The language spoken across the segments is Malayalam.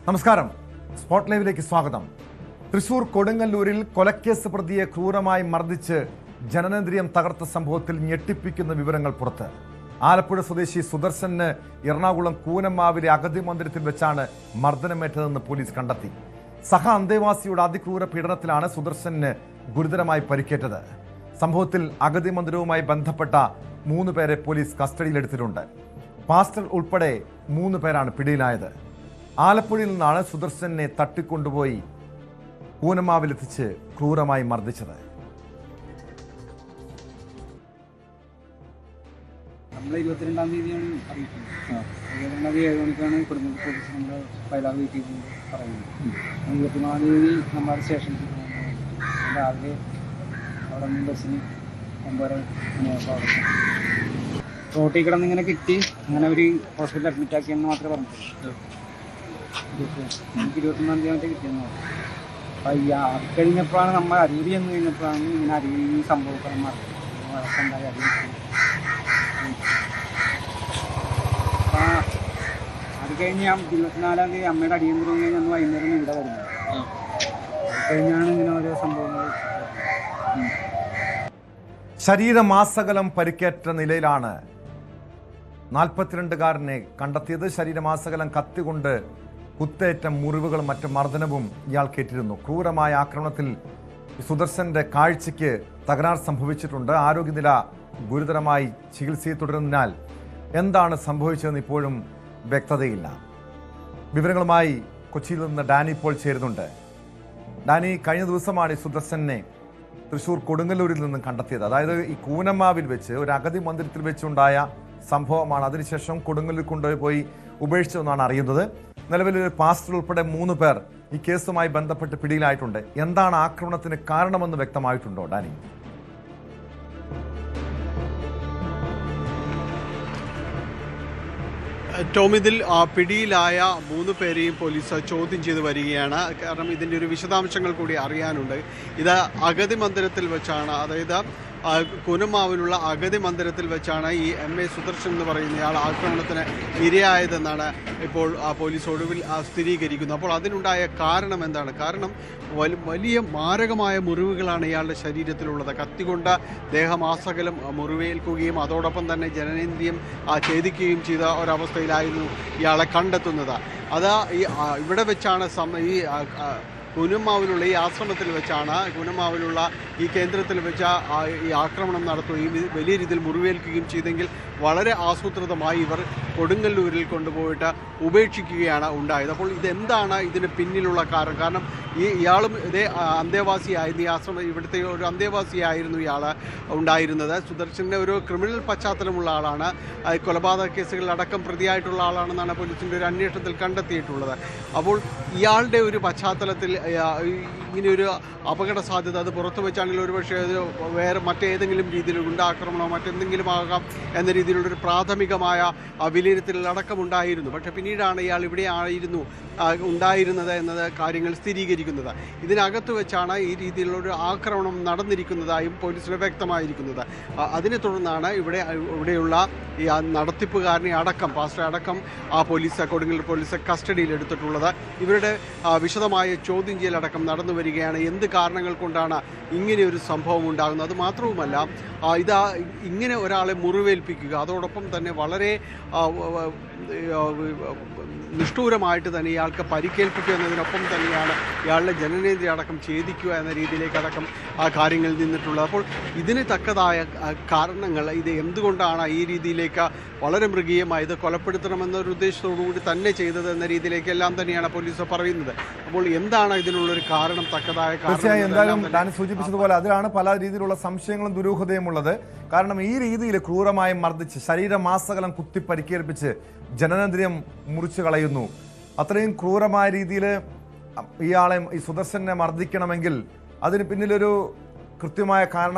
നമസ്കാരം, സ്പോട്ട് ലൈവിലേക്ക് സ്വാഗതം. തൃശൂർ കൊടുങ്ങല്ലൂരിൽ കൊലക്കേസ് പ്രതിയെ ക്രൂരമായി മർദ്ദിച്ച് ജനനേന്ദ്രിയം തകർത്ത സംഭവത്തിൽ ഞെട്ടിപ്പിക്കുന്ന വിവരങ്ങൾ പുറത്ത്. ആലപ്പുഴ സ്വദേശി സുദർശന് എറണാകുളം കൂനമ്മാവിലെ അഗതി മന്ദിരത്തിൽ വെച്ചാണ് മർദ്ദനമേറ്റതെന്ന് പോലീസ് കണ്ടെത്തി. സഹ അന്തേവാസിയുടെ അതിക്രൂര പീഡനത്തിലാണ് സുദർശന് ഗുരുതരമായി പരിക്കേറ്റത്. സംഭവത്തിൽ അഗതി മന്ദിരവുമായി ബന്ധപ്പെട്ട 3 പേരെ പോലീസ് കസ്റ്റഡിയിലെടുത്തിട്ടുണ്ട്. പാസ്റ്റർ ഉൾപ്പെടെ 3 പേരാണ് പിടിയിലായത്. ആലപ്പുഴയിൽ നിന്നാണ് സുദർശനെ തട്ടിക്കൊണ്ടുപോയി കൂനമ്മാവിലെത്തിച്ച് ക്രൂരമായി മർദ്ദിച്ചത്. നമ്മൾ 22-ാം തീയതിയാണ് അറിയിക്കുന്നത്. 22-ാം തീയതി 7 മണിക്കാണ് കൊടുങ്ങല്ലൂർ പോലീസ് നമ്മുടെ വയലാർ വീട്ടിൽ പറയുന്നത്. 24-ാം തീയതി നമ്മുടെ സ്റ്റേഷനിൽ രാവിലെ അവിടെ നിന്ന് ബസ്സിന് 9:30 മണിയായപ്പോൾ അവിടെ റോട്ടിൽ കിടന്ന് ഇങ്ങനെ കിട്ടി. അങ്ങനെ ഒരു ഹോസ്പിറ്റലിൽ അഡ്മിറ്റ് ആക്കിയെന്ന് മാത്രമേ പറഞ്ഞിട്ടുള്ളൂ. എനിക്ക് 21-ാം തീയതി കിട്ടിയെന്ന് പറഞ്ഞു. അപ്പം അത് കഴിഞ്ഞപ്പോഴാണ് നമ്മൾ അരൂരി എന്ന് കഴിഞ്ഞപ്പോഴാണ് ഇങ്ങനെ അരൂരി ഈ സംഭവം വഴക്കുണ്ടായി. അപ്പം അത് കഴിഞ്ഞ് ഞാൻ 24-ാം തീയതി അമ്മയുടെ അടിയന്തരം കഴിഞ്ഞ് അന്ന് വൈകുന്നേരം ഇവിടെ വരുന്നത്. അത് കഴിഞ്ഞാണ് ഇങ്ങനെ ഓരോ സംഭവങ്ങൾ. ശരീരമാസകലം പരിക്കേറ്റ നിലയിലാണ് 42-കാരനെ കണ്ടെത്തിയത്. ശരീരമാസകലം കത്തികൊണ്ട് കുത്തേറ്റ മുറിവുകളും മറ്റ് മർദ്ദനവും ഇയാൾക്കേറ്റിരുന്നു. ക്രൂരമായ ആക്രമണത്തിൽ സുദർശന്റെ കാഴ്ചയ്ക്ക് തകരാർ സംഭവിച്ചിട്ടുണ്ട്. ആരോഗ്യനില ഗുരുതരമായി ചികിത്സയിൽ തുടരുന്നതിനാൽ എന്താണ് സംഭവിച്ചതെന്ന് ഇപ്പോഴും വ്യക്തതയില്ല. വിവരങ്ങളുമായി കൊച്ചിയിൽ നിന്ന് ഡാനി ഇപ്പോൾ ചേരുന്നുണ്ട്. ഡാനി, കഴിഞ്ഞ ദിവസമാണ് ഈ സുദർശനെ തൃശൂർ കൊടുങ്ങല്ലൂരിൽ നിന്നും കണ്ടെത്തിയത്. അതായത് ഈ കൂനമ്മാവിൽ വെച്ച് ഒരു അഗതി മന്ദിരത്തിൽ വെച്ചുണ്ടായ സംഭവമാണ്. അതിനുശേഷം കൊടുങ്ങല്ലൂർ കൊണ്ടുപോയി ഉപേക്ഷിച്ചതെന്നാണ് അറിയുന്നത്. നിലവിൽ ഒരു പാസ്റ്റർ ഉൾപ്പെടെ 3 പേർ ഈ കേസുമായി ബന്ധപ്പെട്ട് പിടിയിലായിട്ടുണ്ട്. എന്താണ് ആക്രമണത്തിന് കാരണമെന്ന് വ്യക്തമായിട്ടുണ്ടോ ഡാനി? ടോം, ഇതിൽ പിടിയിലായ 3 പേരെയും പോലീസ് ചോദ്യം ചെയ്ത് വരികയാണ്. കാരണം ഇതിൻ്റെ ഒരു വിശദാംശങ്ങൾ കൂടി അറിയാനുണ്ട്. ഇത് അഗതി മന്ദിരത്തിൽ വെച്ചാണ്, അതായത് കൂനമ്മാവിലുള്ള അഗതി മന്ദിരത്തിൽ വെച്ചാണ് ഈ MA സുദർശൻ എന്ന് പറയുന്നയാൾ ആക്രമണത്തിന് ഇരയായതെന്നാണ് ഇപ്പോൾ പോലീസ് ഒടുവിൽ സ്ഥിരീകരിക്കുന്നത്. അപ്പോൾ അതിനുണ്ടായ കാരണം എന്താണ്? കാരണം വലിയ മാരകമായ മുറിവുകളാണ് ഇയാളുടെ ശരീരത്തിലുള്ളത്. കത്തികൊണ്ട് ദേഹമാസകലം മുറിവേൽക്കുകയും അതോടൊപ്പം തന്നെ ജനനേന്ദ്രിയം ഛേദിക്കുകയും ചെയ്ത ഒരവസ്ഥയിലായിരുന്നു ഇയാളെ കണ്ടെത്തുന്നത്. അത് ഇവിടെ വെച്ചാണ് ഈ കൂനമ്മാവിലുള്ള ഈ ആശ്രമത്തിൽ വെച്ചാണ്, കൂനമ്മാവിലുള്ള ഈ കേന്ദ്രത്തിൽ വെച്ച ഈ ആക്രമണം നടത്തുകയും വലിയ രീതിയിൽ മുറിവേൽക്കുകയും ചെയ്തെങ്കിൽ വളരെ ആസൂത്രിതമായി ഇവർ കൊടുങ്ങല്ലൂരിൽ കൊണ്ടുപോയിട്ട് ഉപേക്ഷിക്കുകയാണ് ഉണ്ടായത്. അപ്പോൾ ഇതെന്താണ് ഇതിന് പിന്നിലുള്ള കാരണം? കാരണം ഇയാളും ഇതേ അന്തേവാസിയായിരുന്നു, ഈ ആശ്രമം ഇവിടുത്തെ ഒരു അന്തേവാസിയായിരുന്നു ഇയാൾ ഉണ്ടായിരുന്നത്. സുദർശൻ്റെ ഒരു ക്രിമിനൽ പശ്ചാത്തലമുള്ള ആളാണ്. കൊലപാതക കേസുകളിലടക്കം പ്രതിയായിട്ടുള്ള ആളാണെന്നാണ് പോലീസിൻ്റെ ഒരു അന്വേഷണത്തിൽ കണ്ടെത്തിയിട്ടുള്ളത്. അപ്പോൾ ഇയാളുടെ ഒരു പശ്ചാത്തലത്തിൽ ഇങ്ങനെയൊരു അപകട സാധ്യത അത് പുറത്തു വെച്ചാണെങ്കിൽ ഒരുപക്ഷെ അത് വേറെ മറ്റേതെങ്കിലും രീതിയിൽ ഗുണ്ടാക്രമണമോ മറ്റെന്തെങ്കിലും ആകാം എന്ന രീതിയിലുള്ളൊരു പ്രാഥമികമായ വിലയിരുത്തലടക്കം ഉണ്ടായിരുന്നു. പക്ഷേ പിന്നീടാണ് ഇയാൾ ഇവിടെ ആയിരുന്നു ഉണ്ടായിരുന്നത് എന്നത് കാര്യങ്ങൾ സ്ഥിരീകരിക്കുന്നത്. ഇതിനകത്ത് വെച്ചാണ് ഈ രീതിയിലുള്ളൊരു ആക്രമണം നടന്നിരിക്കുന്നതായും പോലീസിന് വ്യക്തമായിരിക്കുന്നത്. അതിനെ തുടർന്നാണ് ഇവിടെയുള്ള ഈ നടത്തിപ്പുകാരനെ അടക്കം, പാസ്റ്ററെ അടക്കം കൊടുങ്ങല്ലൂർ പോലീസ് കസ്റ്റഡിയിലെടുത്തിട്ടുള്ളത്. ഇവരുടെ വിശദമായ ചോദ്യം ചെയ്യലടക്കം നടന്നു വരികയാണ്. എന്ത് കാരണങ്ങൾ കൊണ്ടാണ് ഇങ്ങനെയൊരു സംഭവം ഉണ്ടാകുന്നത്? അത് മാത്രവുമല്ല, ഇങ്ങനെ ഒരാളെ മുറിവേൽപ്പിക്കുക, അതോടൊപ്പം തന്നെ വളരെ നിഷ്ഠൂരമായിട്ട് തന്നെ ഇയാൾക്ക് പരിക്കേൽപ്പിക്കുക എന്നതിനൊപ്പം തന്നെയാണ് ഇയാളുടെ ജനനേന്ദ്രിയം അടക്കം ഛേദിക്കുക എന്ന രീതിയിലേക്കടക്കം കാര്യങ്ങളിൽ നിന്നിട്ടുള്ളത്. അപ്പോൾ ഇതിന് തക്കതായ കാരണങ്ങൾ, ഇത് എന്തുകൊണ്ടാണ് ഈ രീതിയിലേക്ക് വളരെ മൃഗീയമായത് കൊലപ്പെടുത്തണമെന്നൊരു ഉദ്ദേശത്തോടുകൂടി തന്നെ ചെയ്തത് എന്ന രീതിയിലേക്കെല്ലാം തന്നെയാണ് പോലീസ് പറയുന്നത്. അപ്പോൾ എന്താണ് ഇതിനുള്ളൊരു കാരണം, തക്കതായ കാരണം? എന്തായാലും ഞാൻ സൂചിപ്പിച്ചതുപോലെ അതിലാണ് പല രീതിയിലുള്ള സംശയങ്ങളും ദുരൂഹതയും ഉള്ളത്. കാരണം ഈ രീതിയിൽ ക്രൂരമായി മർദ്ദിച്ച് ശരീരമാസകലം കുത്തി പരിക്കേൽപ്പിച്ച് ജനനേന്ദ്രിയം മുറിച്ചു കളയുന്നു. അത്രയും ക്രൂരമായ രീതിയിൽ ഇയാളെ, ഈ സുദർശനെ മർദ്ദിക്കണമെങ്കിൽ അതിന് പിന്നിലൊരു കൃത്യമായ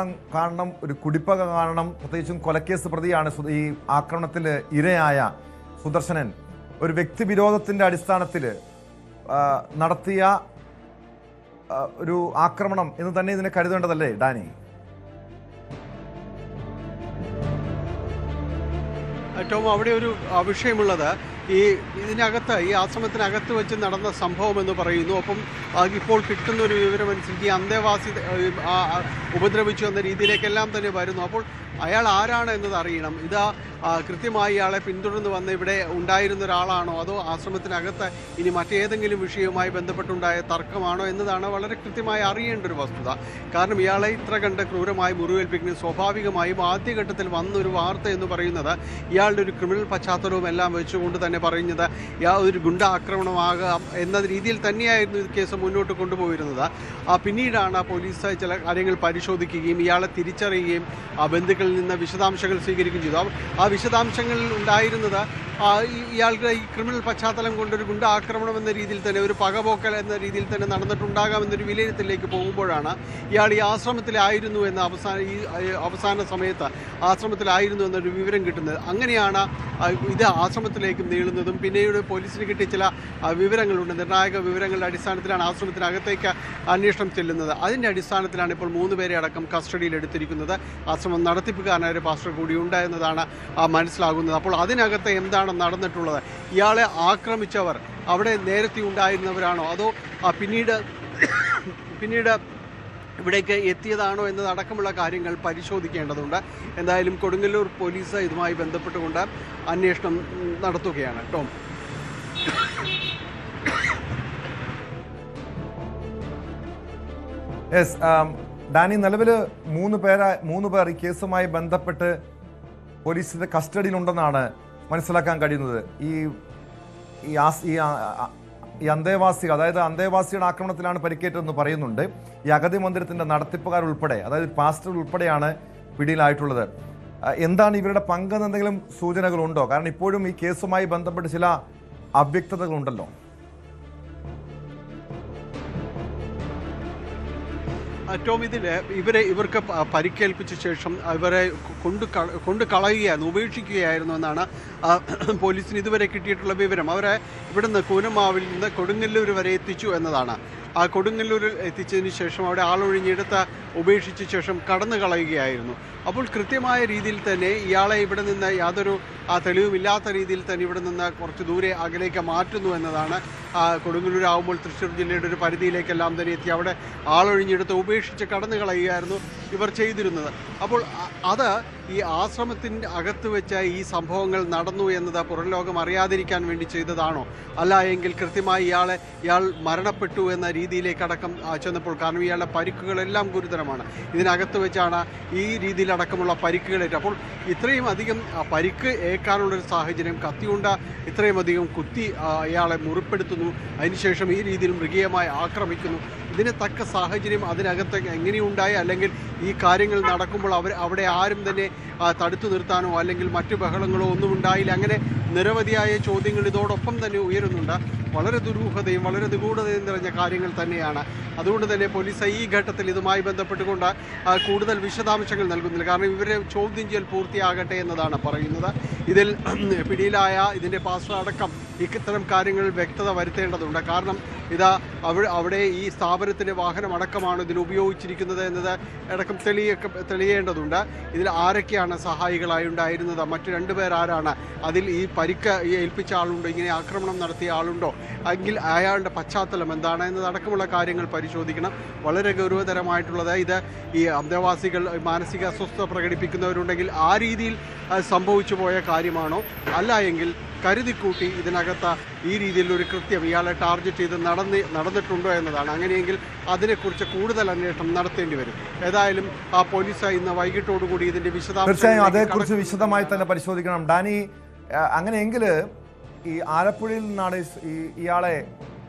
കാരണം ഒരു കുടിപ്പക കാണണം. പ്രത്യേകിച്ചും കൊലക്കേസ് പ്രതിയാണ് ഈ ആക്രമണത്തിൽ ഇരയായ സുദർശനൻ. ഒരു വ്യക്തിവിരോധത്തിൻ്റെ അടിസ്ഥാനത്തിൽ നടത്തിയ ഒരു ആക്രമണം എന്ന് തന്നെ ഇതിനെ കരുതേണ്ടതല്ലേ ഡാനി? ടോം, അവിടെ ഒരു വിഷയമുള്ളത്, ഇതിനകത്ത് ഈ ആശ്രമത്തിനകത്ത് വെച്ച് നടന്ന സംഭവം എന്ന് പറയുന്നു. ഒപ്പം ഇപ്പോൾ കിട്ടുന്ന ഒരു വിവരമനുസരിച്ച് ഈ അന്തേവാസി ഉപദ്രവിച്ചു എന്ന രീതിയിലേക്കെല്ലാം തന്നെ വരുന്നു. അപ്പോൾ അയാൾ ആരാണ് എന്നത് അറിയണം. ഇത് കൃത്യമായി ഇയാളെ പിന്തുടർന്ന് വന്ന് ഇവിടെ ഉണ്ടായിരുന്ന ഒരാളാണോ, അതോ ആശ്രമത്തിനകത്ത് ഇനി മറ്റേതെങ്കിലും വിഷയവുമായി ബന്ധപ്പെട്ടുണ്ടായ തർക്കമാണോ എന്നതാണ് വളരെ കൃത്യമായി അറിയേണ്ട ഒരു വസ്തുത. കാരണം ഇയാളെ ഇത്ര കണ്ട് ക്രൂരമായി മുറിവേൽപ്പിക്കുന്നത് സ്വാഭാവികമായും ആദ്യഘട്ടത്തിൽ വന്നൊരു വാർത്ത എന്ന് പറയുന്നത് ഇയാളുടെ ഒരു ക്രിമിനൽ പശ്ചാത്തലവും എല്ലാം വെച്ചുകൊണ്ട് തന്നെ പറയുന്നത് ഒരു ഗുണ്ട ആക്രമണമാകാം എന്ന രീതിയിൽ തന്നെയായിരുന്നു ഈ കേസ് മുന്നോട്ട് കൊണ്ടുപോയിരുന്നത്. പിന്നീടാണ് പോലീസ് ചില കാര്യങ്ങൾ പരിശോധിക്കുകയും ഇയാളെ തിരിച്ചറിയുകയും ബന്ധുക്കളിൽ നിന്ന് വിശദാംശങ്ങൾ സ്വീകരിക്കുകയും ചെയ്തു. ആ വിശദാംശങ്ങളിൽ ഉണ്ടായിരുന്നത് ഇയാൾക്ക് ഈ ക്രിമിനൽ പശ്ചാത്തലം കൊണ്ടൊരു ഗുണ്ട ആക്രമണം എന്ന രീതിയിൽ തന്നെ ഒരു പകപോക്കൽ എന്ന രീതിയിൽ തന്നെ നടന്നിട്ടുണ്ടാകാമെന്നൊരു വിലയിരുത്തലിലേക്ക് പോകുമ്പോഴാണ് ഇയാൾ ഈ ആശ്രമത്തിലായിരുന്നു എന്ന അവസാന സമയത്ത് ആശ്രമത്തിലായിരുന്നു എന്നൊരു വിവരം കിട്ടുന്നത്. അങ്ങനെയാണ് ഇത് ആശ്രമത്തിലേക്കും നീളുന്നതും. പിന്നീട് പോലീസിന് കിട്ടിയ ചില വിവരങ്ങളുണ്ട്, നിർണായക വിവരങ്ങളുടെ അടിസ്ഥാനത്തിലാണ് ആശ്രമത്തിനകത്തേക്ക് അന്വേഷണം ചെല്ലുന്നത്. അതിൻ്റെ അടിസ്ഥാനത്തിലാണ് ഇപ്പോൾ 3 പേരെ അടക്കം കസ്റ്റഡിയിൽ എടുത്തിരിക്കുന്നത്. ആശ്രമം നടത്തിപ്പുകാരനായ ഒരു പാസ്റ്റർ കൂടി ഉണ്ട് എന്നതാണ് മനസ്സിലാകുന്നത്. അപ്പോൾ അതിനകത്ത് എന്താണ് നടന്നിട്ടുള്ളത്? ഇയാളെ ആക്രമിച്ചവർ അവിടെ നേരത്തെ ഉണ്ടായിരുന്നവരാണോ, അതോ പിന്നീട് ഇവിടേക്ക് എത്തിയതാണോ എന്നതടക്കമുള്ള കാര്യങ്ങൾ പരിശോധിക്കേണ്ടതുണ്ട്. എന്തായാലും കൊടുങ്ങല്ലൂർ പോലീസ് ഇതുമായി ബന്ധപ്പെട്ടുകൊണ്ട് അന്വേഷണം നടത്തുകയാണ്. ടോം. യെസ് ഡാനി, നിലവിൽ 3 പേർ ഈ കേസുമായി ബന്ധപ്പെട്ട് പോലീസിന്റെ കസ്റ്റഡിയിലുണ്ടെന്നാണ് മനസ്സിലാക്കാൻ കഴിയുന്നത്. ഈ അന്തേവാസികൾ, അതായത് അന്തേവാസിയുടെ ആക്രമണത്തിലാണ് പരിക്കേറ്റതെന്ന് പറയുന്നുണ്ട്. ഈ അഗതി മന്ദിരത്തിന്റെ നടത്തിപ്പുകാർ ഉൾപ്പെടെ, അതായത് പാസ്റ്റർ ഉൾപ്പെടെയാണ് പിടിയിലായിട്ടുള്ളത്. എന്താണ് ഇവരുടെ പങ്കെന്ന് എന്തെങ്കിലും സൂചനകളുണ്ടോ? കാരണം ഇപ്പോഴും ഈ കേസുമായി ബന്ധപ്പെട്ട് ചില അവ്യക്തതകളുണ്ടല്ലോ. ടോം, ഇവർക്ക് പരിക്കേൽപ്പിച്ച ശേഷം ഇവരെ ഉപേക്ഷിക്കുകയായിരുന്നു എന്നാണ് പോലീസിന് ഇതുവരെ കിട്ടിയിട്ടുള്ള വിവരം. അവരെ ഇവിടുന്ന് കൂനമാവിൽ നിന്ന് കൊടുങ്ങല്ലൂർ വരെ എത്തിച്ചു എന്നതാണ്. ആ കൊടുങ്ങല്ലൂരിൽ എത്തിച്ചതിന് ശേഷം അവിടെ ആളൊഴിഞ്ഞെടുത്ത് ഉപേക്ഷിച്ച ശേഷം കടന്നു കളയുകയായിരുന്നു. അപ്പോൾ കൃത്യമായ രീതിയിൽ തന്നെ ഇയാളെ ഇവിടെ നിന്ന് യാതൊരു തെളിവുമില്ലാത്ത രീതിയിൽ തന്നെ ഇവിടെ നിന്ന് കുറച്ച് ദൂരെ അകലേക്ക് മാറ്റുന്നു എന്നതാണ്. കൊടുങ്ങല്ലൂരാകുമ്പോൾ തൃശ്ശൂർ ജില്ലയുടെ ഒരു പരിധിയിലേക്കെല്ലാം തന്നെ എത്തി അവിടെ ആളൊഴിഞ്ഞെടുത്ത് ഉപേക്ഷിച്ച് കടന്നു കളയുകയായിരുന്നു ഇവർ ചെയ്തിരുന്നത്. അപ്പോൾ അത് ഈ ആശ്രമത്തിൻ്റെ അകത്ത് വെച്ച് ഈ സംഭവങ്ങൾ നടന്നു എന്നത് പുറം ലോകം അറിയാതിരിക്കാൻ വേണ്ടി ചെയ്തതാണോ, അല്ല എങ്കിൽ കൃത്യമായി ഇയാൾ മരണപ്പെട്ടു എന്ന രീതിയിലേക്കടക്കം ചെന്നപ്പോൾ, കാരണം ഇയാളുടെ പരിക്കുകളെല്ലാം ഗുരുതരമാണ്. ഇതിനകത്ത് വെച്ചാണ് ഈ രീതിയിലടക്കമുള്ള പരിക്കുകളേറ്റ. അപ്പോൾ ഇത്രയും അധികം പരിക്ക് ഏൽക്കാനുള്ളൊരു സാഹചര്യം, കത്തിയുണ്ട ഇത്രയും അധികം കുത്തി ഇയാളെ മുറിപ്പെടുത്തുന്നു, അതിനുശേഷം ഈ രീതിയിൽ മൃഗീയമായി ആക്രമിക്കുന്നു. ഇതിന് തക്ക സാഹചര്യം അതിനകത്ത് എങ്ങനെയുണ്ടായി, അല്ലെങ്കിൽ ഈ കാര്യങ്ങൾ നടക്കുമ്പോൾ അവിടെ ആരും തന്നെ തടുത്തു നിർത്താനോ അല്ലെങ്കിൽ മറ്റു ബഹളങ്ങളോ ഒന്നും ഉണ്ടായില്ല. അങ്ങനെ നിരവധിയായ ചോദ്യങ്ങൾ ഇതോടൊപ്പം തന്നെ ഉയരുന്നുണ്ട്. വളരെ ദുരൂഹതയും വളരെ നിഗൂഢതയും നിറഞ്ഞ കാര്യങ്ങൾ തന്നെയാണ്. അതുകൊണ്ട് തന്നെ പോലീസ് ഈ ഘട്ടത്തിൽ ഇതുമായി ബന്ധപ്പെട്ടുകൊണ്ട് കൂടുതൽ വിശദാംശങ്ങൾ നൽകുന്നില്ല. കാരണം ഇവരെ ചോദ്യം ചെയ്യൽ പൂർത്തിയാകട്ടെ എന്നതാണ് പറയുന്നത്. ഇതിൽ പിടിയിലായ ഇതിൻ്റെ പാസ്റ്റർ അടക്കം ഇത്തരം കാര്യങ്ങളിൽ വ്യക്തത വരുത്തേണ്ടതുണ്ട്. കാരണം അവിടെ ഈ സ്ഥാപനത്തിൻ്റെ വാഹനം അടക്കമാണ് ഇതിൽ ഉപയോഗിച്ചിരിക്കുന്നത് എന്നത് അടക്കം തെളിയേണ്ടതുണ്ട്. ഇതിൽ ആരൊക്കെയാണ് സഹായികളായി ഉണ്ടായിരുന്നത്, മറ്റു 2 പേർ ആരാണ്, അതിൽ ഈ പരിക്ക് ഏൽപ്പിച്ച ആളുണ്ടോ, ഇങ്ങനെ ആക്രമണം നടത്തിയ ആളുണ്ടോ, എങ്കിൽ അയാളുടെ പശ്ചാത്തലം എന്താണ് എന്നതടക്കമുള്ള കാര്യങ്ങൾ പരിശോധിക്കണം. വളരെ ഗൗരവതരമായിട്ടുള്ളത് ഇത് ഈ അന്തേവാസികൾ മാനസിക അസ്വസ്ഥത പ്രകടിപ്പിക്കുന്നവരുണ്ടെങ്കിൽ ആ രീതിയിൽ സംഭവിച്ചു പോയ കാര്യമാണോ, അല്ല എങ്കിൽ കരുതിക്കൂട്ടി ഇതിനകത്ത് ഈ രീതിയിലൊരു കൃത്യം ഇയാളെ ടാർഗറ്റ് ചെയ്ത് നടന്നിട്ടുണ്ടോ എന്നതാണ്. അങ്ങനെയെങ്കിൽ അതിനെക്കുറിച്ച് കൂടുതൽ അന്വേഷണം നടത്തേണ്ടി വരും. ഏതായാലും ആ പോലീസ് ഇന്ന് വൈകിട്ടോടുകൂടി ഇതിന്റെ തീർച്ചയായും അതേക്കുറിച്ച് വിശദമായി തന്നെ പരിശോധിക്കണം. ഡാനി, അങ്ങനെയെങ്കിൽ ഈ ആലപ്പുഴയിൽ നിന്നാണ് ഇയാളെ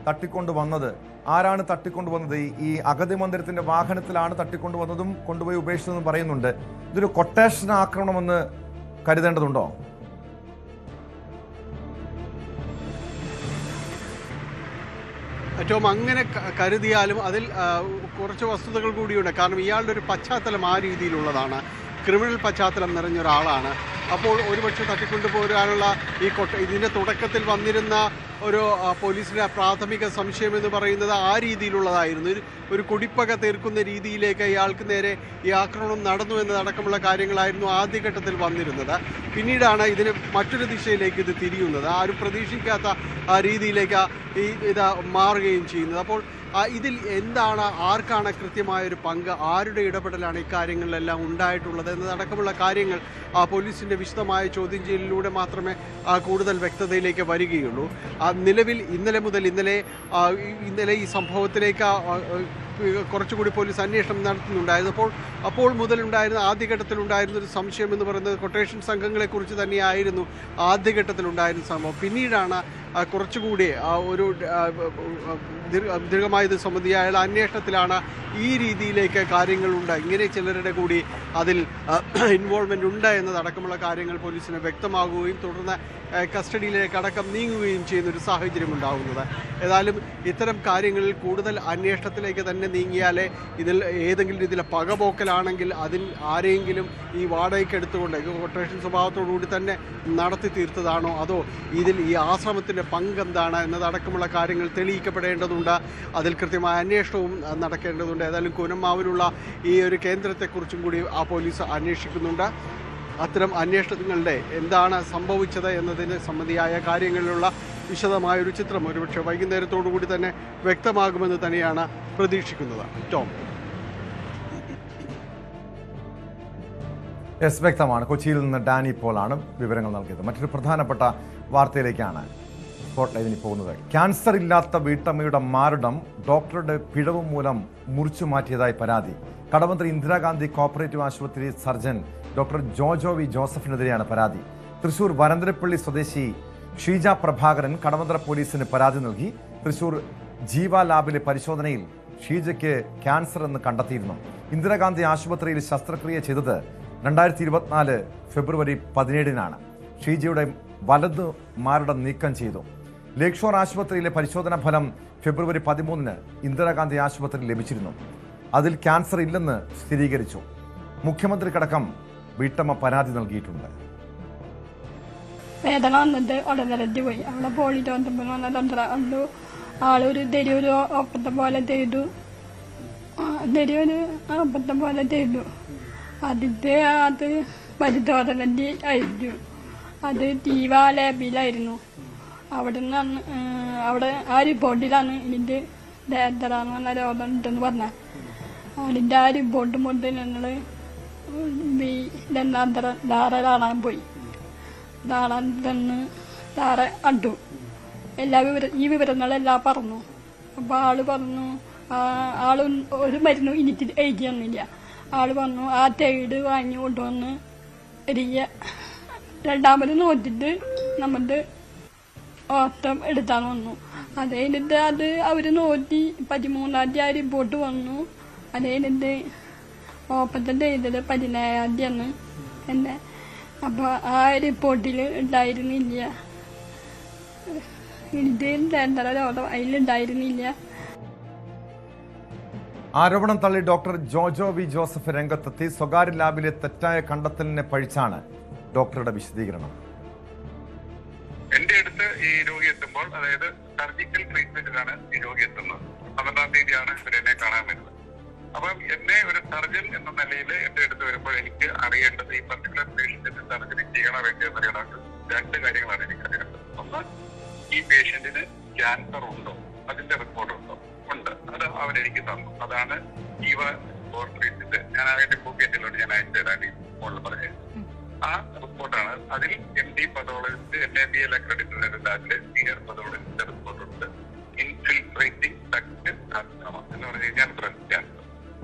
തട്ടിക്കൊണ്ടുവന്നത്. ആരാണ് തട്ടിക്കൊണ്ടുവന്നത്? ഈ അഗതി മന്ദിരത്തിന്റെ വാഹനത്തിലാണ് തട്ടിക്കൊണ്ടുവന്നതും കൊണ്ടുപോയി ഉപേക്ഷിച്ചതെന്നും പറയുന്നുണ്ട്. ഇതൊരു കൊട്ടേഷൻ ആക്രമണമെന്ന് കരുതേണ്ടതുണ്ടോ? ഏറ്റവും അങ്ങനെ കരുതിയാലും അതിൽ കുറച്ച് വസ്തുതകൾ കൂടിയുണ്ട്. കാരണം ഇയാളുടെ ഒരു പശ്ചാത്തലം ആ രീതിയിലുള്ളതാണ്, ക്രിമിനൽ പശ്ചാത്തലം നിറഞ്ഞൊരാളാണ്. അപ്പോൾ ഒരുപക്ഷെ തട്ടിക്കൊണ്ടുപോരാനുള്ള ഇതിൻ്റെ തുടക്കത്തിൽ വന്നിരുന്ന ഒരു പോലീസിന്റെ പ്രാഥമിക സംശയം എന്ന് പറയുന്നത് ആ രീതിയിലുള്ളതായിരുന്നു. ഒരു കുടിപ്പക തീർക്കുന്ന രീതിയിലേക്ക് ഇയാൾക്ക് നേരെ ഈ ആക്രമണം നടന്നു എന്നതടക്കമുള്ള കാര്യങ്ങളായിരുന്നു ആദ്യഘട്ടത്തിൽ വന്നിരുന്നത്. പിന്നീടാണ് ഇതിന് മറ്റൊരു ദിശയിലേക്ക് ഇത് തിരിയുന്നത്, ആരും പ്രതീക്ഷിക്കാത്ത രീതിയിലേക്ക് ഇത് മാറുകയും ചെയ്യുന്നത്. അപ്പോൾ ഇതിൽ എന്താണ്, ആർക്കാണ് കൃത്യമായൊരു പങ്ക്, ആരുടെ ഇടപെടലാണ് ഇക്കാര്യങ്ങളിലെല്ലാം ഉണ്ടായിട്ടുള്ളത് എന്നതടക്കമുള്ള കാര്യങ്ങൾ പോലീസിൻ്റെ വിശദമായ ചോദ്യം ചെയ്യലിലൂടെ മാത്രമേ കൂടുതൽ വ്യക്തതയിലേക്ക് വരികയുള്ളൂ. നിലവിൽ ഇന്നലെ ഈ സംഭവത്തിലേക്ക് കുറച്ചുകൂടി പോലീസ് അന്വേഷണം നടത്തുന്നുണ്ടായിരുന്നു. അപ്പോൾ മുതലുണ്ടായിരുന്ന ആദ്യഘട്ടത്തിലുണ്ടായിരുന്ന ഒരു സംശയം എന്ന് പറയുന്നത് കൊട്ടേഷൻ സംഘങ്ങളെക്കുറിച്ച് തന്നെയായിരുന്നു ആദ്യഘട്ടത്തിലുണ്ടായിരുന്ന സംഭവം. പിന്നീടാണ് കുറച്ചുകൂടി ഒരു ദീർഘമായ ഇത് സംബന്ധിയായ അന്വേഷണത്തിലാണ് ഈ രീതിയിലേക്ക് കാര്യങ്ങളുണ്ട്, ഇങ്ങനെ ചിലരുടെ കൂടി അതിൽ ഇൻവോൾവ്മെൻ്റ് ഉണ്ട് എന്നതടക്കമുള്ള കാര്യങ്ങൾ പോലീസിന് വ്യക്തമാകുകയും തുടർന്ന് കസ്റ്റഡിയിലേക്ക് അടക്കം നീങ്ങുകയും ചെയ്യുന്നൊരു സാഹചര്യം ഉണ്ടാകുന്നത്. ഏതായാലും ഇത്തരം കാര്യങ്ങളിൽ കൂടുതൽ അന്വേഷണത്തിലേക്ക് തന്നെ നീങ്ങിയാലേ ഇതിൽ ഏതെങ്കിലും രീതിയിലെ പകപോക്കലാണെങ്കിൽ അതിൽ ആരെയെങ്കിലും ഈ വാടകയ്ക്ക് എടുത്തുകൊണ്ട് കൊട്ടേഷൻ സ്വഭാവത്തോടുകൂടി തന്നെ നടത്തി തീർത്തതാണോ, അതോ ഇതിൽ ഈ ആശ്രമത്തിൻ്റെ പങ്കെന്താണ് എന്നതടക്കമുള്ള കാര്യങ്ങൾ തെളിയിക്കപ്പെടേണ്ടതുണ്ട്. അതിൽ കൃത്യമായ അന്വേഷണവും നടക്കേണ്ടതുണ്ട്. ഏതായാലും കൂനമ്മാവിലുള്ള ഈ ഒരു കേന്ദ്രത്തെക്കുറിച്ചും കൂടി പോലീസ് അന്വേഷിക്കുന്നുണ്ട്. അത്തരം അന്വേഷണങ്ങളുടെ എന്താണ് സംഭവിച്ചത് എന്നതിന് സംബന്ധിയായ കാര്യങ്ങളിലുള്ള വിശദമായൊരു ചിത്രം ഒരുപക്ഷെ വൈകുന്നേരത്തോടു കൂടി തന്നെ വ്യക്തമാകുമെന്ന് തന്നെയാണ് പ്രതീക്ഷിക്കുന്നത്. ടോം. യെസ്, വ്യക്തമാണ്. കൊച്ചിയിൽ നിന്ന് ഡാനി പോളാണ് വിവരങ്ങൾ നൽകിയത്. മറ്റൊരു പ്രധാനപ്പെട്ട വാർത്തയിലേക്കാണ് സ്പോട്ട്ലൈറ്റിൽ പോകുന്നത്. ക്യാൻസർ ഇല്ലാത്ത വീട്ടമ്മയുടെ മാരടം ഡോക്ടറുടെ പിഴവ് മൂലം മുറിച്ചു മാറ്റിയതായി പരാതി. കടവന്ത്രി ഇന്ദിരാഗാന്ധി കോപ്പറേറ്റീവ് ആശുപത്രി സർജൻ ഡോക്ടർ ജോജോ വി ജോസഫിനെതിരെയാണ് പരാതി. തൃശൂർ വരന്തരപ്പള്ളി സ്വദേശി ഷീജ പ്രഭാകരൻ കടവന്ത്ര പോലീസിന് പരാതി നൽകി. തൃശൂർ ജീവ ലാബിലെ പരിശോധനയിൽ ഷീജയ്ക്ക് ക്യാൻസർ എന്ന് കണ്ടെത്തിയിരുന്നു. ഇന്ദിരാഗാന്ധി ആശുപത്രിയിൽ ശസ്ത്രക്രിയ ചെയ്തത് 2024 ഫെബ്രുവരി 17-നാണ്. ഷീജയുടെ വലത് മാരടം നീക്കം ചെയ്തു. ലേക്ക് ഷോർ ആശുപത്രിയിലെ പരിശോധനാ ഫലം ഫെബ്രുവരി 13-ന് ഇന്ദിരാഗാന്ധി ആശുപത്രിയിൽ ലഭിച്ചിരുന്നു. അതിൽ ക്യാൻസർ ഇല്ലെന്ന് സ്ഥിരീകരിച്ചു. മുഖ്യമന്ത്രിക്കടക്കം വീട്ടമ്മ പരാതി നൽകിയിട്ടുണ്ട്. വേദന വന്നിട്ട് ഉടനരത്തി പോയി. അവിടെ പോയിട്ട് വന്നപ്പോൾ ആളൊരു തെരിയൊരു ഒപ്പത്തെ പോലെ ചെയ്തു, ഒപ്പത്തെ പോലെ ചെയ്തു. അതിൻ്റെ അത് പരിശോധനൻ്റെ ആയിരുന്നു. അത് ജീവ ലാബിലായിരുന്നു. അവിടെ നിന്നാണ് അവിടെ ആ റിപ്പോർട്ടിലാണ് ഇതിൻ്റെ ഡേറ്ററാണെന്ന രോഗം ഉണ്ടെന്ന് പറഞ്ഞത്. അതിൻ്റെ ആ റിപ്പോർട്ട് മുതൽ ഞങ്ങൾ ധാര കാണാൻ പോയി. ധാരാൻ തന്ന് ധാര കണ്ടു. ഈ വിവരങ്ങളെല്ലാം പറഞ്ഞു. അപ്പോൾ ആള് പറഞ്ഞു, ആള് ഒരു മരുന്നും എനിക്ക് എഴുതി തന്നില്ല. ആള് പറഞ്ഞു ആ തേട് വാങ്ങി കൊണ്ടുവന്ന് രണ്ടാമത് നോക്കിയിട്ട് നമ്മുടെ ഓട്ടം എടുത്താന്ന് വന്നു. അത് കഴിഞ്ഞിട്ട് അത് അവർ നോക്കി 13-ാം തീയതി ആ റിപ്പോർട്ട് വന്നു. അത് കഴിഞ്ഞിട്ട് ഓപ്പത്തിൻ്റെ ചെയ്തത് 17-ാം തീയതിയാണ് എന്നെ. അപ്പോൾ ആ റിപ്പോർട്ടിൽ ഉണ്ടായിരുന്നില്ല, ഇത് രണ്ടര രോഗം അതിലുണ്ടായിരുന്നില്ല. ആരോപണം തള്ളി ഡോക്ടർ ജോജോ വി ജോസഫ് രംഗത്തെത്തി. സ്വകാര്യ ലാബിലെ തെറ്റായ കണ്ടെത്തലിനെ പഴിച്ചാണ് ഡോക്ടറുടെ വിശദീകരണം. എന്റെ അടുത്ത് ഈ രോഗി എത്തുമ്പോൾ, അതായത് സർജിക്കൽ ട്രീറ്റ്മെന്റിലാണ് ഈ രോഗി എത്തുന്നത്. 12-ാം തീയതിയാണ് ഇവരെന്നെ കാണാൻ വരുന്നത്. അപ്പം എന്നെ ഒരു സർജൻ എന്ന നിലയിൽ എന്റെ അടുത്ത് വരുമ്പോൾ എനിക്ക് അറിയേണ്ടത് ഈ പർട്ടിക്കുലർ പേഷ്യന്റിന് സർജറി ചെയ്യണോ വേണ്ടിയോ എന്നറിയണമെങ്കിൽ 2 കാര്യങ്ങളാണ് എനിക്ക് അറിയേണ്ടത്. ഒന്ന്, ഈ പേഷ്യന്റിന് ക്യാൻസർ ഉണ്ടോ, അതിന്റെ റിപ്പോർട്ട് ഉണ്ടോ? ഉണ്ട്. അത് അവരെനിക്ക് തന്നു. അതാണ് ജീവ കോർപ്പറേറ്റിന്റെ, ഞാൻ അതിന്റെ കോപ്പി എന്തെങ്കിലും ഞാൻ അയച്ചു തരാൻ ഈ ഫോണിൽ പറഞ്ഞത്. ആ റിപ്പോർട്ടാണ്. അതിൽ MD പതോളജിസ്റ്റ് NABL അക്രഡിറ്റഡ് ലാബിലെ സീനിയർ പതോളജിസ്റ്റ് റിപ്പോർട്ടുണ്ട്. ഇൻഫിൽട്രേറ്റിംഗ് ഡക്ട് കാർസിനോമ എന്ന് പറഞ്ഞു കഴിഞ്ഞാൽ ബ്രസ്റ്റ് ക്യാൻസർ.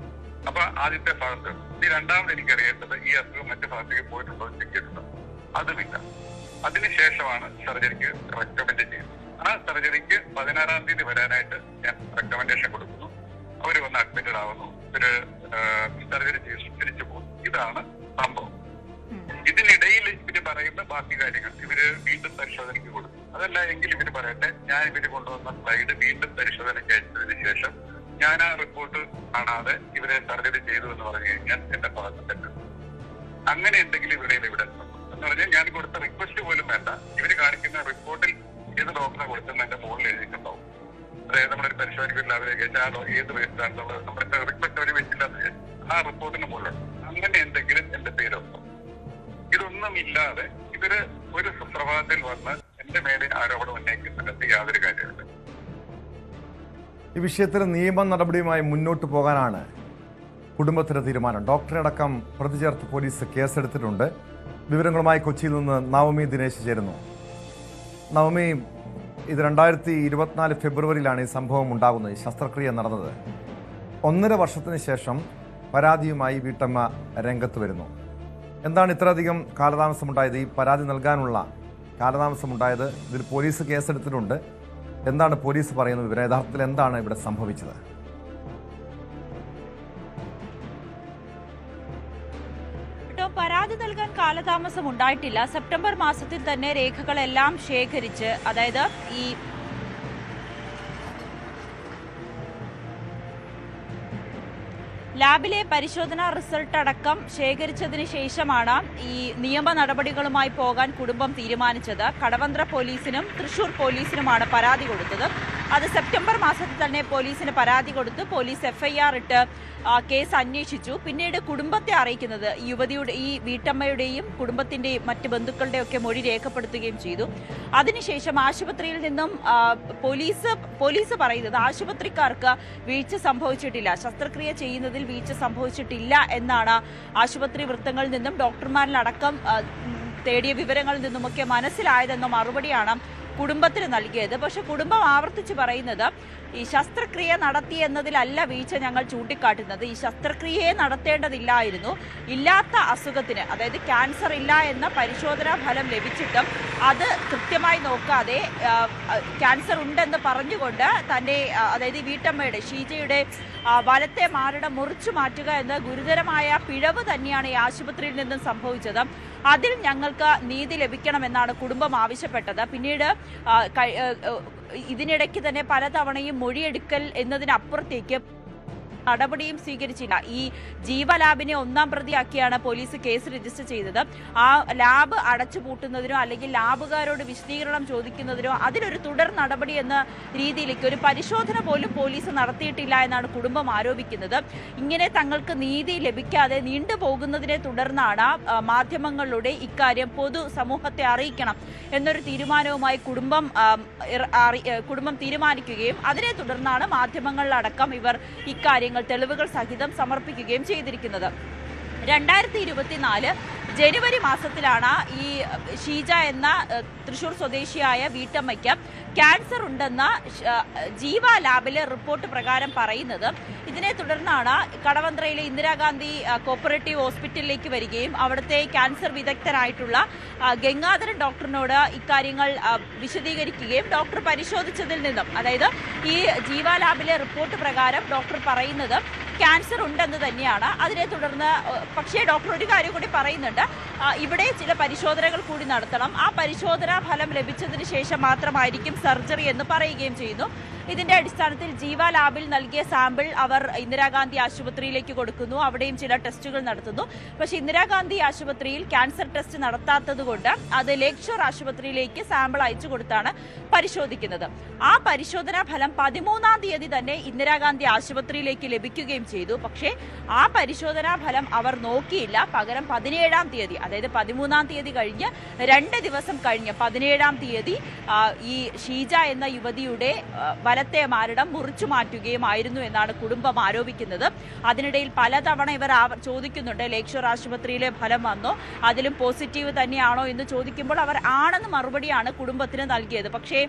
അപ്പൊ ആദ്യത്തെ ഭാഗത്ത് ഈ രണ്ടാമത് എനിക്കറിയേണ്ടത് ഈ അസുഖം മറ്റു ഭാഗത്തേക്ക് പോയിട്ടുണ്ടോ, ചെക്ക് ചെയ്തിട്ടുണ്ടോ? അതുമില്ല. അതിനുശേഷമാണ് സർജറിക്ക് റെക്കമെൻഡ് ചെയ്യുന്നത്. ആ സർജറിക്ക് 16-ാം തീയതി വരാനായിട്ട് ഞാൻ റെക്കമെൻഡേഷൻ കൊടുക്കുന്നു. അവർ വന്ന് അഡ്മിറ്റഡ് ആവുന്നു. ഇവര് സർജറി ചെയ്ത് തിരിച്ചു പോകുന്നു. ഇതാണ് സംഭവം. ഇതിനിടയിൽ ഇവര് പറയുന്ന ബാക്കി കാര്യങ്ങൾ ഇവര് വീണ്ടും പരിശോധനയ്ക്ക് കൊടുക്കും. അതല്ല എങ്കിൽ ഇവര് പറയട്ടെ, ഞാൻ ഇവര് കൊണ്ടുവന്ന സ്ലൈഡ് വീണ്ടും പരിശോധനയ്ക്ക് അയച്ചതിന് ശേഷം ഞാൻ ആ റിപ്പോർട്ട് കാണാതെ ഇവരെ സർജറി ചെയ്തു എന്ന് പറഞ്ഞു കഴിഞ്ഞാൽ എന്റെ ഭാഗത്ത് തെറ്റ്. അങ്ങനെ എന്തെങ്കിലും ഇവരുടെ എവിഡൻസ് എന്ന് പറഞ്ഞാൽ ഞാൻ കൊടുത്ത റിക്വസ്റ്റ് പോലും വേണ്ട. ഇവര് കാണിക്കുന്ന റിപ്പോർട്ടിൽ ഏത് ഡോക്ടറെ കൊടുത്തെന്ന് അതിന്റെ മുകളിൽ എഴുതിയിട്ടുണ്ടാവും. അതായത് നമ്മളൊരു പരിശോധിക്കില്ല അവരെ ഏത് വയസ്സിലാണെന്നുള്ളത് നമ്മുടെ റിക്വസ്റ്റ് അവർ വെച്ചില്ലാതെ ആ റിപ്പോർട്ടിന് മുകളിലുണ്ട്. അങ്ങനെ എന്തെങ്കിലും എന്റെ പേരുണ്ടോ? ഇതൊന്നും ഇല്ലാതെ ഇവര് ഒരു സുപ്രഭാതത്തിൽ വന്ന് എന്റെ മേലെ ആരോപണം ഉന്നയിക്കുന്നതിനകത്ത് യാതൊരു കാര്യമില്ല. ഈ വിഷയത്തിൽ നിയമ നടപടിയുമായി മുന്നോട്ട് പോകാനാണ് കുടുംബത്തിന്റെ തീരുമാനം. ഡോക്ടറെ അടക്കം പ്രതി ചേർത്ത് പോലീസ് കേസെടുത്തിട്ടുണ്ട്. വിവരങ്ങളുമായി കൊച്ചിയിൽ നിന്ന് നവമി ദിനേശ് ചേരുന്നു. നവമി, ഇത് 2024 ഫെബ്രുവരിയിലാണ് ഈ സംഭവം ഉണ്ടാകുന്നത്, ഈ ശസ്ത്രക്രിയ നടന്നത്. 1.5 വർഷത്തിന് ശേഷം പരാതിയുമായി വീട്ടമ്മ രംഗത്ത് വരുന്നു. എന്താണ് ഇത്രയധികം കാലതാമസമുണ്ടായത്? ഈ പരാതി നൽകാനുള്ള കാലതാമസമുണ്ടായത്? ഇതിൽ പോലീസ് കേസെടുത്തിട്ടുണ്ട്. എന്താണ് പോലീസ് പറയുന്നത്? വിവരം യഥാർത്ഥത്തിൽ എന്താണ് ഇവിടെ സംഭവിച്ചത്? പരാതി നൽകാൻ കാലതാമസം ഉണ്ടായിട്ടില്ല. സെപ്റ്റംബർ മാസത്തിൽ തന്നെ രേഖകളെല്ലാം ശേഖരിച്ച്, അതായത് ഈ ലാബിലെ പരിശോധനാ റിസൾട്ട് അടക്കം ശേഖരിച്ചതിന് ശേഷമാണ് ഈ നിയമ നടപടികളുമായി പോകാൻ കുടുംബം തീരുമാനിച്ചത്. കടവന്ത്ര പോലീസിനും തൃശൂർ പോലീസിനുമാണ് പരാതി കൊടുത്തത്. അത് സെപ്റ്റംബർ മാസത്തിൽ തന്നെ പോലീസിന് പരാതി കൊടുത്ത് പോലീസ് FIR ഇട്ട് കേസ് അന്വേഷിച്ചു. പിന്നീട് കുടുംബത്തെ അറിയിക്കുന്നത് ഈ വീട്ടമ്മയുടെയും കുടുംബത്തിന്റെയും മറ്റ് ബന്ധുക്കളുടെയും ഒക്കെ മൊഴി രേഖപ്പെടുത്തുകയും ചെയ്തു. അതിനുശേഷം ആശുപത്രിയിൽ നിന്നും പോലീസ് പറയുന്നത് ആശുപത്രിക്കാർക്ക് വീഴ്ച സംഭവിച്ചിട്ടില്ല, ശസ്ത്രക്രിയ ചെയ്യുന്നതിൽ വീഴ്ച സംഭവിച്ചിട്ടില്ല എന്നാണ് ആശുപത്രി വൃത്തങ്ങളിൽ നിന്നും ഡോക്ടർമാരിലടക്കം തേടിയ വിവരങ്ങളിൽ നിന്നുമൊക്കെ മനസ്സിലായതെന്ന മറുപടിയാണ് കുടുംബത്തിന് നൽകിയത്. പക്ഷെ കുടുംബം ആവർത്തിച്ച് പറയുന്നത് ഈ ശസ്ത്രക്രിയ നടത്തി എന്നതിലല്ല വീഴ്ച ഞങ്ങൾ ചൂണ്ടിക്കാട്ടുന്നത്. ഈ ശസ്ത്രക്രിയയെ നടത്തേണ്ടതില്ലായിരുന്നു. ഇല്ലാത്ത അസുഖത്തിന്, അതായത് ക്യാൻസർ ഇല്ല എന്ന പരിശോധനാ ഫലം ലഭിച്ചിട്ടും അത് കൃത്യമായി നോക്കാതെ ക്യാൻസർ ഉണ്ടെന്ന് പറഞ്ഞുകൊണ്ട് തൻ്റെ, അതായത് വീട്ടമ്മയുടെ ഷീജയുടെ വലത്തെ മാറിടം മുറിച്ചു മാറ്റുക എന്ന ഗുരുതരമായ പിഴവ് തന്നെയാണ് ഈ ആശുപത്രിയിൽ നിന്നും സംഭവിച്ചത്. അതിൽ ഞങ്ങൾക്ക് നീതി ലഭിക്കണമെന്നാണ് കുടുംബം ആവശ്യപ്പെട്ടത്. പിന്നീട് ഇതിനിടയ്ക്ക് തന്നെ പലതവണയും മൊഴിയെടുക്കൽ എന്നതിനപ്പുറത്തേക്ക് നടപടിയും സ്വീകരിച്ചില്ല. ഈ ജീവലാബിനെ 1-ാം പ്രതിയാക്കിയാണ് പോലീസ് കേസ് രജിസ്റ്റർ ചെയ്തത്. ആ ലാബ് അടച്ചുപൂട്ടുന്നതിനോ അല്ലെങ്കിൽ ലാബുകാരോട് വിശദീകരണം ചോദിക്കുന്നതിനോ അതിലൊരു തുടർ നടപടി എന്ന രീതിയിലേക്ക് ഒരു പരിശോധന പോലും പോലീസ് നടത്തിയിട്ടില്ല എന്നാണ് കുടുംബം ആരോപിക്കുന്നത്. ഇങ്ങനെ തങ്ങൾക്ക് നീതി ലഭിക്കാതെ നീണ്ടുപോകുന്നതിനെ തുടർന്നാണ് മാധ്യമങ്ങളിലൂടെ ഇക്കാര്യം പൊതു സമൂഹത്തെ അറിയിക്കണം എന്നൊരു തീരുമാനവുമായി കുടുംബം തീരുമാനിക്കുകയും അതിനെ തുടർന്നാണ് മാധ്യമങ്ങളിലടക്കം ഇവർ ഇക്കാര്യങ്ങൾ തെളിവുകൾ സഹിതം സമർപ്പിക്കുകയും ചെയ്തിരിക്കുന്നത്. 2024 ജനുവരി മാസത്തിലാണ് ഈ ഷീജ എന്ന തൃശൂർ സ്വദേശിയായ വീട്ടമ്മയ്ക്ക് ക്യാൻസർ ഉണ്ടെന്ന് ജീവ ലാബിലെ റിപ്പോർട്ട് പ്രകാരം പറയുന്നത്. ഇതിനെ തുടർന്നാണ് കടവന്ത്രയിലെ ഇന്ദിരാഗാന്ധി കോപ്പറേറ്റീവ് ഹോസ്പിറ്റലിലേക്ക് വരികയും അവിടുത്തെ ക്യാൻസർ വിദഗ്ധനായിട്ടുള്ള ഗംഗാധരൻ ഡോക്ടറിനോട് ഇക്കാര്യങ്ങൾ വിശദീകരിക്കുകയും ഡോക്ടർ പരിശോധിച്ചതിൽ നിന്നും, അതായത് ഈ ജീവ ലാബിലെ റിപ്പോർട്ട് പ്രകാരം ഡോക്ടർ പറയുന്നത് ക്യാൻസർ ഉണ്ടെന്ന് തന്നെയാണ്. അതിനെ തുടർന്ന് പക്ഷേ ഡോക്ടർ ഒരു കാര്യം കൂടി പറയുന്നുണ്ട്, ഇവിടെ ചില പരിശോധനകൾ കൂടി നടത്തണം. ആ പരിശോധനാ ഫലം ലഭിച്ചതിന് ശേഷം മാത്രമായിരിക്കും സർജറി എന്ന് പറയുകയും ചെയ്യുന്നു. ഇതിന്റെ അടിസ്ഥാനത്തിൽ ജീവ ലാബിൽ നൽകിയ സാമ്പിൾ അവർ ഇന്ദിരാഗാന്ധി ആശുപത്രിയിലേക്ക് കൊടുക്കുന്നു. അവിടെയും ചില ടെസ്റ്റുകൾ നടത്തുന്നു. പക്ഷേ ഇന്ദിരാഗാന്ധി ആശുപത്രിയിൽ ക്യാൻസർ ടെസ്റ്റ് നടത്താത്തത് കൊണ്ട് അത് ലേക്ക് ഷോർ ആശുപത്രിയിലേക്ക് സാമ്പിൾ അയച്ചു കൊടുത്താണ് പരിശോധിക്കുന്നത്. ആ പരിശോധനാ ഫലം 13-ാം തീയതി തന്നെ ഇന്ദിരാഗാന്ധി ആശുപത്രിയിലേക്ക് ലഭിക്കുകയും ചെയ്തു. പക്ഷേ ആ പരിശോധനാ ഫലം അവർ നോക്കിയില്ല. പകരം 17-ാം തീയതി, അതായത് 13-ാം തീയതി കഴിഞ്ഞ് 2 ദിവസം കഴിഞ്ഞ് 17-ാം തീയതി ഈ ഷീജ എന്ന യുവതിയുടെ വലത്തെ മാറിടം മുറിച്ചു മാറ്റുകയുമായിരുന്നു എന്നാണ് കുടുംബം ആരോപിക്കുന്നത്. അതിനിടയിൽ പലതവണ ഇവർ ചോദിക്കുന്നുണ്ട്, ലേക്ക് ഷോർ ആശുപത്രിയിലെ ഫലം വന്നോ, അതിലും പോസിറ്റീവ് തന്നെയാണോ എന്ന് ചോദിക്കുമ്പോൾ അവർ ആണെന്ന് മറുപടിയാണ് കുടുംബത്തിന് നൽകിയത്. പക്ഷേ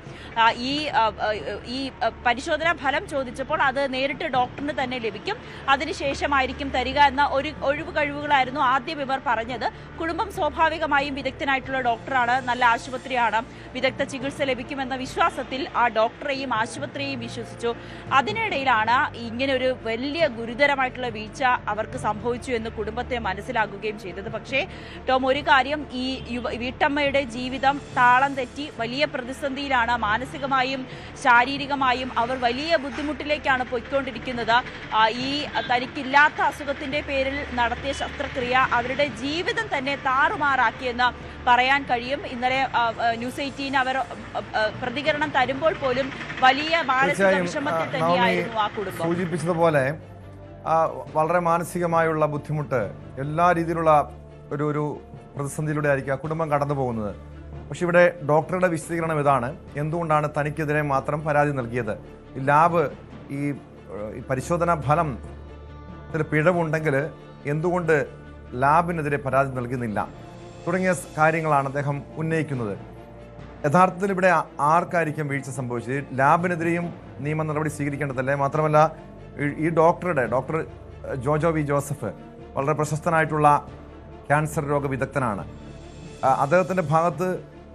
ഈ പരിശോധനാ ഫലം ചോദിച്ചപ്പോൾ അത് നേരിട്ട് ഡോക്ടറിന് തന്നെ ലഭിക്കും, അതിനുശേഷമായിരിക്കും തരിക എന്ന ഒരു ഒഴിവ് കഴിവുകളായിരുന്നു ആദ്യം ഇവർ പറഞ്ഞത്. കുടുംബം സ്വാഭാവികമായും വിദഗ്ധനായിട്ടുള്ള ഡോക്ടറാണ്, നല്ല ആശുപത്രിയാണ്, വിദഗ്ധ ചികിത്സ ലഭിക്കുമെന്ന വിശ്വാസത്തിൽ ആ ഡോക്ടറെയും ആശുപത്രി ആശുപത്രിയെയും വിശ്വസിച്ചു. അതിനിടയിലാണ് ഇങ്ങനെ ഒരു വലിയ ഗുരുതരമായിട്ടുള്ള വീഴ്ച അവർക്ക് സംഭവിച്ചു എന്ന് കുടുംബത്തെ മനസ്സിലാക്കുകയും ചെയ്തത്. പക്ഷേ ടോം, ഒരു കാര്യം, ഈ വീട്ടമ്മയുടെ ജീവിതം താളം തെറ്റി വലിയ പ്രതിസന്ധിയിലാണ്. മാനസികമായും ശാരീരികമായും അവർ വലിയ ബുദ്ധിമുട്ടിലേക്കാണ് പോയിക്കൊണ്ടിരിക്കുന്നത്. ഈ തനിക്കില്ലാത്ത അസുഖത്തിന്റെ പേരിൽ നടത്തിയ ശസ്ത്രക്രിയ അവരുടെ ജീവിതം തന്നെ താറുമാറാക്കിയെന്ന് പറയാൻ കഴിയും. ഇന്നലെ ന്യൂസ് 18 അവർ പ്രതികരണം തരുമ്പോൾ പോലും വലിയ മാനസിക വിഷമത്തിൽ തന്നെയായിരുന്നു ആ കുടുംബം. സൂചിപ്പിച്ചതുപോലെ വളരെ മാനസികമായുള്ള ബുദ്ധിമുട്ട്, എല്ലാ രീതിയിലുള്ള ഒരു പ്രതിസന്ധിയിലൂടെ ആയിരിക്കും ആ കുടുംബം കടന്നു പോകുന്നത്. പക്ഷെ ഇവിടെ ഡോക്ടറുടെ വിശദീകരണം ഇതാണ്: എന്തുകൊണ്ടാണ് തനിക്കെതിരെ മാത്രം പരാതി നൽകിയത്? ഈ ലാബ്, ഈ പരിശോധനാ ഫലം പിഴവുണ്ടെങ്കിൽ എന്തുകൊണ്ട് ലാബിനെതിരെ പരാതി നൽകുന്നില്ല തുടങ്ങിയ കാര്യങ്ങളാണ് അദ്ദേഹം ഉന്നയിക്കുന്നത്. യഥാർത്ഥത്തിൽ ഇവിടെ ആർക്കായിരിക്കും വീഴ്ച സംഭവിച്ചത്? ലാബിനെതിരെയും നിയമ നടപടി സ്വീകരിക്കേണ്ടതല്ലേ? മാത്രമല്ല, ഈ ഡോക്ടർ ജോജോ വി ജോസഫ് വളരെ പ്രശസ്തനായിട്ടുള്ള ക്യാൻസർ രോഗ വിദഗ്ധനാണ്. അദ്ദേഹത്തിൻ്റെ ഭാഗത്ത്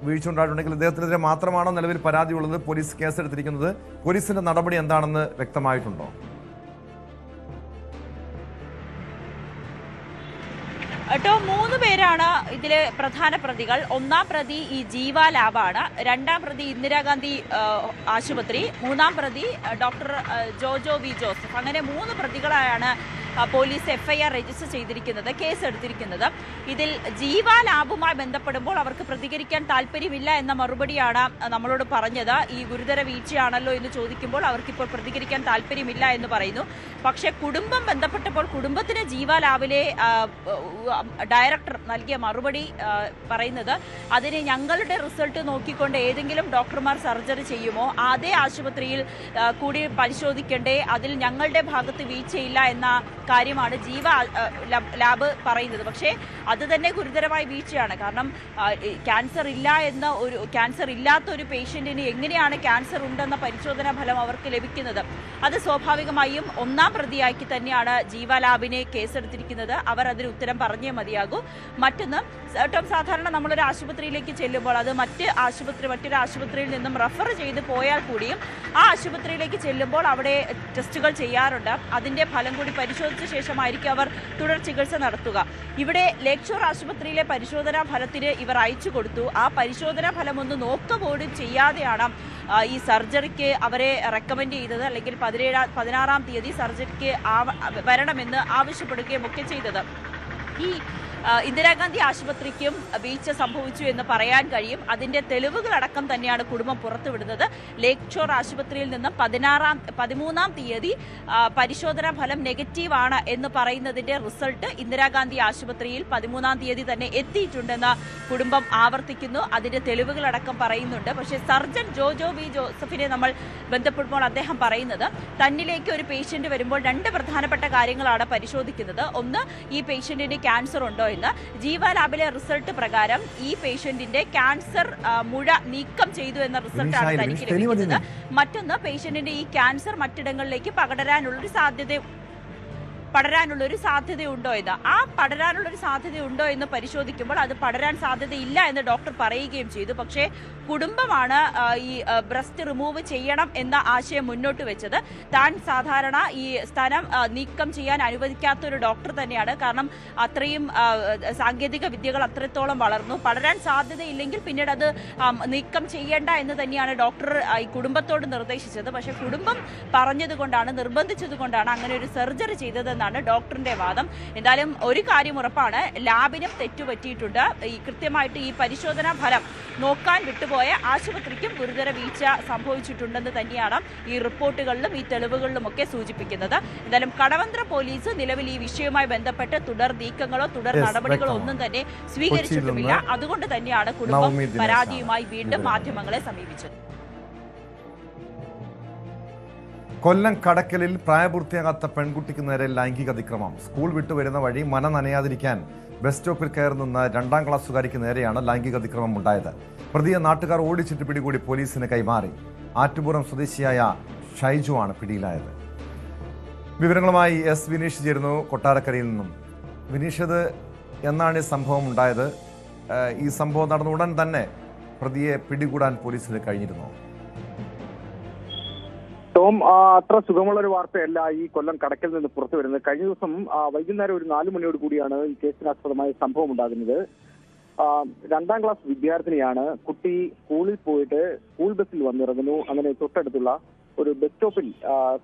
വീഴ്ച ഉണ്ടായിട്ടുണ്ടെങ്കിൽ ഇദ്ദേഹത്തിനെതിരെ മാത്രമാണോ നിലവിൽ പരാതിയുള്ളത്? പോലീസ് കേസെടുത്തിരിക്കുന്നത്? പോലീസിന്റെ നടപടി എന്താണെന്ന് വ്യക്തമായിട്ടുണ്ടോ? കേട്ടോ, 3 പേരാണ് ഇതിലെ പ്രധാന പ്രതികൾ. ഒന്നാം പ്രതി ഈ ജീവ ലാബാണ്, രണ്ടാം പ്രതി ഇന്ദിരാഗാന്ധി ആശുപത്രി, മൂന്നാം പ്രതി ഡോക്ടർ ജോജോ വി ജോസഫ്. അങ്ങനെ 3 പ്രതികളായാണ് പോലീസ് FIR രജിസ്റ്റർ ചെയ്തിരിക്കുന്നത്, കേസെടുത്തിരിക്കുന്നത്. ഇതിൽ ജീവ ലാബുമായി ബന്ധപ്പെടുമ്പോൾ അവർക്ക് പ്രതികരിക്കാൻ താല്പര്യമില്ല എന്ന മറുപടിയാണ് നമ്മളോട് പറഞ്ഞത്. ഈ ഗുരുതര വീഴ്ചയാണല്ലോ എന്ന് ചോദിക്കുമ്പോൾ അവർക്കിപ്പോൾ പ്രതികരിക്കാൻ താല്പര്യമില്ല എന്ന് പറയുന്നു. പക്ഷേ കുടുംബം ബന്ധപ്പെട്ടപ്പോൾ കുടുംബത്തിന് ജീവ ലാബിലെ ഡയറക്ടർ നൽകിയ മറുപടി പറയുന്നത്, അതിന് ഞങ്ങളുടെ റിസൾട്ട് നോക്കിക്കൊണ്ട് ഏതെങ്കിലും ഡോക്ടർമാർ സർജറി ചെയ്യുമോ? അതേ ആശുപത്രിയിൽ കൂടി പരിശോധിക്കണ്ടേ? അതിൽ ഞങ്ങളുടെ ഭാഗത്ത് വീഴ്ചയില്ല എന്ന കാര്യമാണ് ജീവ ലാബ് പറയുന്നത്. പക്ഷേ അത് തന്നെ ഗുരുതരമായ വീഴ്ചയാണ്. കാരണം ക്യാൻസർ ഇല്ലാത്ത ഒരു പേഷ്യന്റിന് എങ്ങനെയാണ് ക്യാൻസർ ഉണ്ടെന്ന പരിശോധനാ ഫലം അവർക്ക് ലഭിക്കുന്നത്? അത് സ്വാഭാവികമായും ഒന്നാം പ്രതിയാക്കി തന്നെയാണ് ജീവ ലാബിനെ കേസെടുത്തിരിക്കുന്നത്. അവർ അതിന് ഉത്തരം പറഞ്ഞേ മതിയാകൂ. മറ്റൊന്ന്, സാധാരണ നമ്മളൊരു ആശുപത്രിയിലേക്ക് ചെല്ലുമ്പോൾ അത് മറ്റൊരു ആശുപത്രിയിൽ നിന്നും റെഫർ ചെയ്ത് പോയാൽ കൂടിയും ആ ആശുപത്രിയിലേക്ക് ചെല്ലുമ്പോൾ അവിടെ ടെസ്റ്റുകൾ ചെയ്യാറുണ്ട്. അതിന്റെ ഫലം കൂടി പരിശോധിച്ച ശേഷമായിരിക്കും അവർ തുടർ ചികിത്സ നടത്തുക. ഇവിടെ ലേക്ക് ഷോർ ആശുപത്രിയിലെ പരിശോധനാ ഫലത്തിന് ഇവർ അയച്ചു കൊടുത്തു. ആ പരിശോധനാ ഫലം ഒന്ന് നോക്കുക പോലും ചെയ്യാതെയാണ് ഈ സർജറിക്ക് അവരെ റെക്കമെൻഡ് ചെയ്തത്, അല്ലെങ്കിൽ 16-ാം തീയതി സർജറിക്ക് വരണമെന്ന് ആവശ്യപ്പെടുകയും ഒക്കെ ചെയ്തത്. ഈ ഇന്ദിരാഗാന്ധി ആശുപത്രിക്കും വീഴ്ച സംഭവിച്ചു എന്ന് പറയാൻ കഴിയും. അതിന്റെ തെളിവുകളടക്കം തന്നെയാണ് കുടുംബം പുറത്തുവിടുന്നത്. ലേക്ക് ഷോർ ആശുപത്രിയിൽ നിന്നും 13-ാം തീയതി പരിശോധനാ ഫലം നെഗറ്റീവ് ആണ് എന്ന് പറയുന്നതിന്റെ റിസൾട്ട് ഇന്ദിരാഗാന്ധി ആശുപത്രിയിൽ 13-ാം തീയതി തന്നെ എത്തിയിട്ടുണ്ടെന്ന് കുടുംബം ആവർത്തിക്കുന്നു. അതിന്റെ തെളിവുകളടക്കം പറയുന്നുണ്ട്. പക്ഷേ സർജൻ ജോജോ വി ജോസഫിനെ നമ്മൾ ബന്ധപ്പെടുമ്പോൾ അദ്ദേഹം പറയുന്നത്, തന്നിലേക്ക് ഒരു പേഷ്യന്റ് വരുമ്പോൾ 2 പ്രധാനപ്പെട്ട കാര്യങ്ങളാണ് പരിശോധിക്കുന്നത്. ഒന്ന്, ഈ പേഷ്യന്റിന് ക്യാൻസർ ഉണ്ടോ എന്ന്. ജീവ ലാബിലെ റിസൾട്ട് പ്രകാരം ഈ പേഷ്യന്റിന്റെ ക്യാൻസർ മുഴ നീക്കം ചെയ്തു എന്ന റിസൾട്ടാണ് തനിക്ക് ലഭിക്കുന്നത്. മറ്റൊന്ന്, പേഷ്യന്റിന്റെ ഈ ക്യാൻസർ മറ്റിടങ്ങളിലേക്ക് പടരാനുള്ളൊരു സാധ്യതയുണ്ടോ എന്ന്. ആ പടരാനുള്ളൊരു സാധ്യതയുണ്ടോ എന്ന് പരിശോധിക്കുമ്പോൾ അത് പടരാൻ സാധ്യതയില്ല എന്ന് ഡോക്ടർ പറയുകയും ചെയ്തു. പക്ഷേ കുടുംബമാണ് ഈ ബ്രസ്റ്റ് റിമൂവ് ചെയ്യണം എന്ന ആശയം മുന്നോട്ട് വെച്ചത്. താൻ സാധാരണ ഈ സ്ഥലം നീക്കം ചെയ്യാൻ അനുവദിക്കാത്ത ഒരു ഡോക്ടർ തന്നെയാണ്. കാരണം അത്രയും സാങ്കേതിക വിദ്യകൾ അത്രത്തോളം വളർന്നു. പടരാൻ സാധ്യതയില്ലെങ്കിൽ പിന്നീട് അത് നീക്കം ചെയ്യേണ്ട എന്ന് തന്നെയാണ് ഡോക്ടർ ഈ കുടുംബത്തോട് നിർദ്ദേശിച്ചത്. പക്ഷേ കുടുംബം പറഞ്ഞതുകൊണ്ടാണ്, നിർബന്ധിച്ചതുകൊണ്ടാണ് അങ്ങനെ ഒരു സർജറി ചെയ്തതെന്നാണ് ഡോക്ടറിന്റെ വാദം. എന്തായാലും ഒരു കാര്യം ഉറപ്പാണ്, ലാബിനും തെറ്റുപറ്റിയിട്ടുണ്ട്. ഈ കൃത്യമായിട്ട് ഈ പരിശോധനാ ഫലം നോക്കാൻ വിട്ടുപോയ ആശുപത്രിക്കും ഗുരുതര വീഴ്ച സംഭവിച്ചിട്ടുണ്ടെന്ന് തന്നെയാണ് ഈ റിപ്പോർട്ടുകളിലും ഈ തെളിവുകളിലും ഒക്കെ സൂചിപ്പിക്കുന്നത്. എന്തായാലും കടവന്ത്ര പോലീസ് നിലവിൽ ഈ വിഷയവുമായി ബന്ധപ്പെട്ട് തുടർ നീക്കങ്ങളോ തുടർ നടപടികളോ ഒന്നും തന്നെ സ്വീകരിച്ചിട്ടുമില്ല. അതുകൊണ്ട് തന്നെയാണ് കുടുംബം പരാതിയുമായി വീണ്ടും മാധ്യമങ്ങളെ സമീപിച്ചത്. കൊല്ലം കടക്കലിൽ പ്രായപൂർത്തിയാകാത്ത പെൺകുട്ടിക്ക് നേരെ ലൈംഗിക അതിക്രമം. സ്കൂൾ വിട്ടുവരുന്ന വഴി മന നനയാതിരിക്കാൻ ബസ് സ്റ്റോപ്പിൽ കയറി നിന്ന 2ാം ക്ലാസ്സുകാരിക്ക് നേരെയാണ് ലൈംഗിക അതിക്രമം ഉണ്ടായത്. പ്രതിയെ നാട്ടുകാർ ഓടിച്ചിട്ട് പിടികൂടി പോലീസിന് കൈമാറി. ആറ്റുപുറം സ്വദേശിയായ ഷൈജു ആണ് പിടിയിലായത്. വിവരങ്ങളുമായി S വിനീഷ് ചേരുന്നു കൊട്ടാരക്കരയിൽ നിന്നും. വിനീഷ്, എന്നാണ് ഈ സംഭവം ഉണ്ടായത്? ഈ സംഭവം നടന്ന ഉടൻ തന്നെ പ്രതിയെ പിടികൂടാൻ പോലീസിന് കഴിഞ്ഞിരുന്നു? ടോം, അത്ര സുഖമുള്ള ഒരു വാർത്തയല്ല ഈ കൊല്ലം കടക്കിൽ നിന്ന് പുറത്തു വരുന്നത്. കഴിഞ്ഞ ദിവസം വൈകുന്നേരം ഒരു 4 മണിയോട് കൂടിയാണ് ഈ കേസിനാസ്പദമായ സംഭവം ഉണ്ടാകുന്നത്. 2ാം ക്ലാസ് വിദ്യാർത്ഥിനിയാണ്. കുട്ടി സ്കൂളിൽ പോയിട്ട് സ്കൂൾ ബസ്സിൽ വന്നിറങ്ങുന്നു. അങ്ങനെ തൊട്ടടുത്തുള്ള ഒരു ബസ് സ്റ്റോപ്പിൽ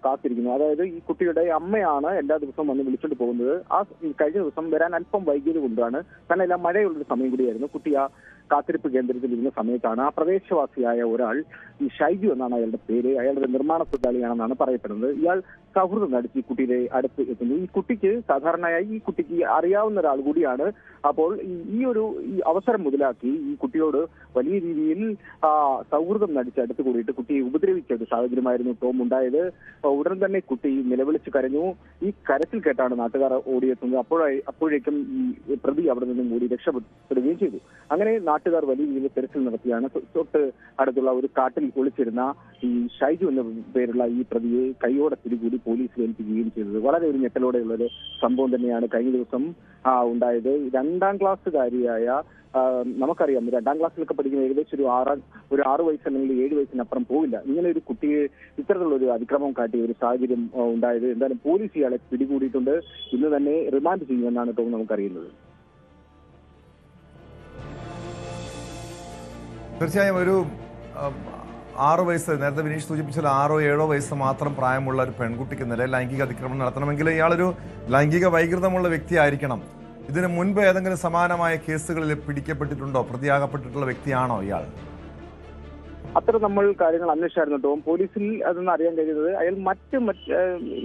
കാത്തിരിക്കുന്നു. അതായത് ഈ കുട്ടിയുടെ അമ്മയാണ് എല്ലാ ദിവസവും വന്ന് വിളിച്ചുകൊണ്ട് പോകുന്നത്. കഴിഞ്ഞ ദിവസം വരാൻ അല്പം വൈകിയത് കൊണ്ടാണ്, കാരണം എല്ലാം മഴയുള്ളൊരു സമയം കൂടിയായിരുന്നു. കുട്ടി ആ കാത്തിരിപ്പ് കേന്ദ്രത്തിൽ ഇരുന്ന സമയത്താണ് ആ പ്രദേശവാസിയായ ഒരാൾ, ഈ ഷൈജു എന്നാണ് അയാളുടെ പേര്, അയാളുടെ നിർമ്മാണ തൊഴിലാളിയാണെന്നാണ് പറയപ്പെടുന്നത്. ഇയാൾ സൗഹൃദം നടിച്ച് ഈ കുട്ടിയുടെ അടുത്ത് എത്തുന്നു. ഈ കുട്ടിക്ക് സാധാരണയായി ഈ കുട്ടിക്ക് അറിയാവുന്ന ഒരാൾ കൂടിയാണ്. അപ്പോൾ ഈ അവസരം മുതലാക്കി ഈ കുട്ടിയോട് വലിയ രീതിയിൽ സൗഹൃദം നടിച്ച് അടുത്ത് കൂടിയിട്ട് കുട്ടിയെ ഉപദ്രവിച്ച ഒരു സാഹചര്യമായിരുന്നു ടോം ഉണ്ടായത്. ഉടൻ തന്നെ കുട്ടി നിലവിളിച്ച് കരഞ്ഞു. ഈ കരച്ചിൽ കേട്ടാണ് നാട്ടുകാർ ഓടിയെത്തുന്നത്. അപ്പോഴേക്കും ഈ പ്രതി അവിടെ നിന്നും കൂടി രക്ഷപ്പെടുകയും ചെയ്തു. അങ്ങനെ നാട്ടുകാർ വലിയ രീതിയിൽ തെരച്ചിൽ നടത്തിയാണ് തൊട്ട് അടുത്തുള്ള ഒരു കാട്ടിൽ ഒളിച്ചിരുന്ന ഈ ഷൈജു എന്ന പേരുള്ള ഈ പ്രതിയെ കൈയോടെ പിടികൂടി പോലീസിൽ ഏൽപ്പിക്കുകയും ചെയ്തത്. വളരെ ഒരു ഞെട്ടലോടെയുള്ള ഒരു സംഭവം തന്നെയാണ് കഴിഞ്ഞ ദിവസം ഉണ്ടായത്. 2ാം ക്ലാസ്സുകാരിയായ, നമുക്കറിയാം 2ാം ക്ലാസ്സിലൊക്കെ പഠിക്കുന്ന ഏകദേശം ഒരു 6 വയസ്സ് അല്ലെങ്കിൽ 7 വയസ്സിനപ്പുറം പോവില്ല. ഇങ്ങനെ ഒരു കുട്ടിയെ ഇത്തരത്തിലുള്ള ഒരു അതിക്രമം കാട്ടിയ ഒരു സാഹചര്യം ഉണ്ടായത്. എന്തായാലും പോലീസ് ഇയാളെ പിടികൂടിയിട്ടുണ്ട്. ഇന്ന് തന്നെ റിമാൻഡ് ചെയ്യുമെന്നാണ് ടോം നമുക്കറിയുന്നത്. തീർച്ചയായും ഒരു 6 വയസ്സ്, നേരത്തെ വിനീഷ് സൂചിപ്പിച്ചാൽ 6 7 വയസ്സ് മാത്രം പ്രായമുള്ള ഒരു പെൺകുട്ടിക്ക് നേരെ ലൈംഗിക അതിക്രമം നടത്തണമെങ്കിൽ ഇയാളൊരു ലൈംഗിക വൈകൃതമുള്ള വ്യക്തിയായിരിക്കണം. ഇതിന് മുൻപ് ഏതെങ്കിലും സമാനമായ കേസുകളിൽ പിടിക്കപ്പെട്ടിട്ടുണ്ടോ? പ്രതിയാകപ്പെട്ടിട്ടുള്ള വ്യക്തിയാണോ ഇയാൾ? അത്തരം നമ്മൾ കാര്യങ്ങൾ അന്വേഷിച്ചായിരുന്നു ടോം. പോലീസിൽ അതൊന്നും അറിയാൻ കഴിയുന്നത് അയാൾ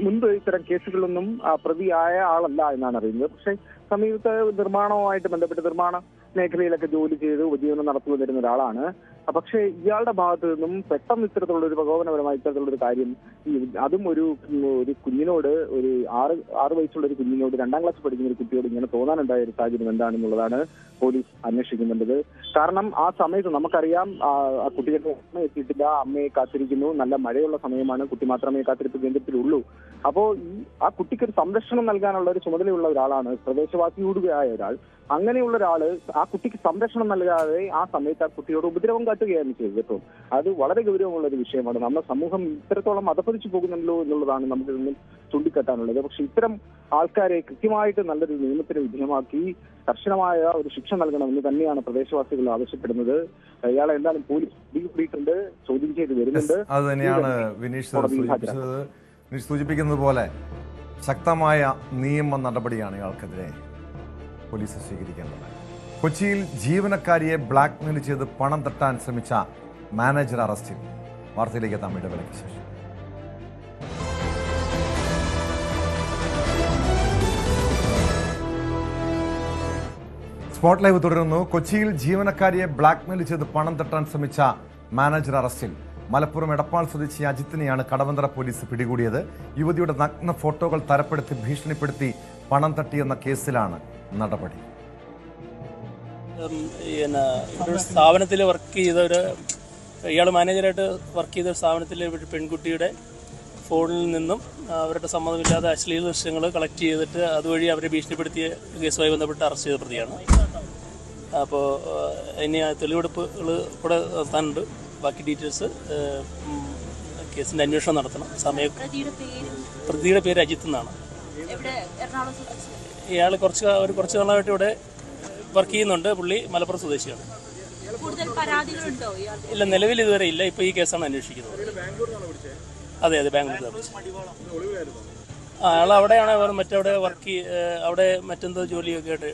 മുൻപ് ഇത്തരം കേസുകളിലൊന്നും പ്രതിയായ ആളല്ല എന്നാണ് അറിയുന്നത്. പക്ഷേ സമീപത്തെ നിർമ്മാണവുമായിട്ട് ബന്ധപ്പെട്ട് നിർമ്മാണ മേഖലയിലൊക്കെ ജോലി ചെയ്ത് ഉപജീവനം നടത്തി വരുന്ന ഒരാളാണ്. പക്ഷേ ഇയാളുടെ ഭാഗത്തു നിന്നും പെട്ടെന്ന് ഇത്തരത്തിലുള്ള ഒരു പ്രകോപനപരമായ ഇത്തരത്തിലുള്ള ഒരു കാര്യം, അതും ഒരു കുഞ്ഞിനോട്, ഒരു 6 വയസ്സുള്ള ഒരു കുഞ്ഞിനോട്, 2ാം ക്ലാസ് പഠിക്കുന്ന ഒരു കുട്ടിയോട് ഇങ്ങനെ തോന്നാനുണ്ടായ ഒരു സാഹചര്യം എന്താണെന്നുള്ളതാണ് പോലീസ് അന്വേഷിക്കുന്നുണ്ടത്. കാരണം ആ സമയത്ത് നമുക്കറിയാം ആ കുട്ടിയുടെ അമ്മ എത്തിയിട്ടില്ല, അമ്മയെ കാത്തിരിക്കുന്നു, നല്ല മഴയുള്ള സമയമാണ്, കുട്ടി മാത്രമേ കാത്തിരിപ്പ് കേന്ദ്രത്തിലുള്ളൂ. അപ്പോൾ ആ കുട്ടിക്ക് ഒരു സംരക്ഷണം നൽകാനുള്ള ഒരു ചുമതലയുള്ള ഒരാളാണ്, പ്രദേശവാസിയോടുകയായ ഒരാൾ. അങ്ങനെയുള്ള ഒരാള് ആ കുട്ടിക്ക് സംരക്ഷണം നൽകാതെ ആ സമയത്ത് ആ കുട്ടിയോട് ഉപദ്രവം കാട്ടുകയാണ് ചെയ്തത്. കേട്ടോ, അത് വളരെ ഗൗരവമുള്ള ഒരു വിഷയമാണ്. നമ്മുടെ സമൂഹം ഇത്രത്തോളം അധപ്പതിച്ചു പോകുന്നുണ്ടല്ലോ എന്നുള്ളതാണ് നമുക്ക് നിന്നും ചൂണ്ടിക്കാട്ടാനുള്ളത്. പക്ഷെ ഇത്തരം ആൾക്കാരെ കൃത്യമായിട്ട് നല്ലൊരു നിയമത്തിന് വിധേയമാക്കി കർശനമായ ഒരു ശിക്ഷ നൽകണമെന്ന് തന്നെയാണ് പ്രദേശവാസികൾ ആവശ്യപ്പെടുന്നത്. ഇയാളെ എന്തായാലും പോലീസ് പിടികൂടിയിട്ടുണ്ട്, ചോദ്യം ചെയ്ത് വരുന്നുണ്ട്. അത് തന്നെയാണ് വിനീഷ് സൂചിപ്പിക്കുന്നത് പോലെ ശക്തമായ നിയമ നടപടിയാണ് ഇയാൾക്കെതിരെ പോലീസ് സ്വീകരിക്കേണ്ടത്. കൊച്ചിയിൽ ജീവനക്കാരിയെ ബ്ലാക്ക്മെയിൽ ചെയ്ത് പണം തട്ടാൻ ശ്രമിച്ച മാനേജർ അറസ്റ്റിൽ. വാർത്തയിലേക്ക് എത്താം ഇടവേളയ്ക്ക് ശേഷം. സ്പോട്ട് ലൈവ് തുടരുന്നു. കൊച്ചിയിൽ ജീവനക്കാരിയെ ബ്ലാക്ക്മെയിൽ ചെയ്ത് പണം തട്ടാൻ ശ്രമിച്ച മാനേജർ അറസ്റ്റിൽ. മലപ്പുറം എടപ്പാൾ സ്വദേശി അജിത്തിനെയാണ് കടവന്തറ പോലീസ് പിടികൂടിയത്. യുവതിയുടെ നഗ്ന ഫോട്ടോകൾ തരപ്പെടുത്തി ഭീഷണിപ്പെടുത്തി പണം തട്ടിയെന്ന കേസിലാണ് നടപടി. ഇവിടെ സ്ഥാപനത്തിൽ വർക്ക് ചെയ്ത ഇയാൾ മാനേജറായിട്ട് വർക്ക് ചെയ്ത സ്ഥാപനത്തിലെ ഒരു പെൺകുട്ടിയുടെ ഫോണിൽ നിന്നും അവരുടെ സമ്മതമില്ലാതെ അശ്ലീല ദൃശ്യങ്ങൾ കളക്ട് ചെയ്തിട്ട് അതുവഴി അവരെ ഭീഷണിപ്പെടുത്തിയ കേസുമായി ബന്ധപ്പെട്ട് അറസ്റ്റ് ചെയ്ത പ്രതിയാണ്. അപ്പോൾ ഇനി തെളിവെടുപ്പുകൾ കൂടെ നടത്താനുണ്ട്. ബാക്കി ഡീറ്റെയിൽസ് കേസിൻ്റെ അന്വേഷണം നടത്തണം. പ്രതിയുടെ പേര് അജിത്ത് എന്നാണ്. ഇയാൾ കുറച്ച് നാളായിട്ട് ഇവിടെ വർക്ക് ചെയ്യുന്നുണ്ട്. പുള്ളി മലപ്പുറം സ്വദേശിയാണ്. ഇല്ല, നിലവിൽ ഇതുവരെ ഇല്ല. ഇപ്പോൾ ഈ കേസാണ് അന്വേഷിക്കുന്നത്. അതെ, ബാംഗ്ലൂർ. അയാൾ അവിടെയാണ് മറ്റവിടെ വർക്ക് അവിടെ മറ്റെന്തോ ജോലിയൊക്കെ ആയിട്ട്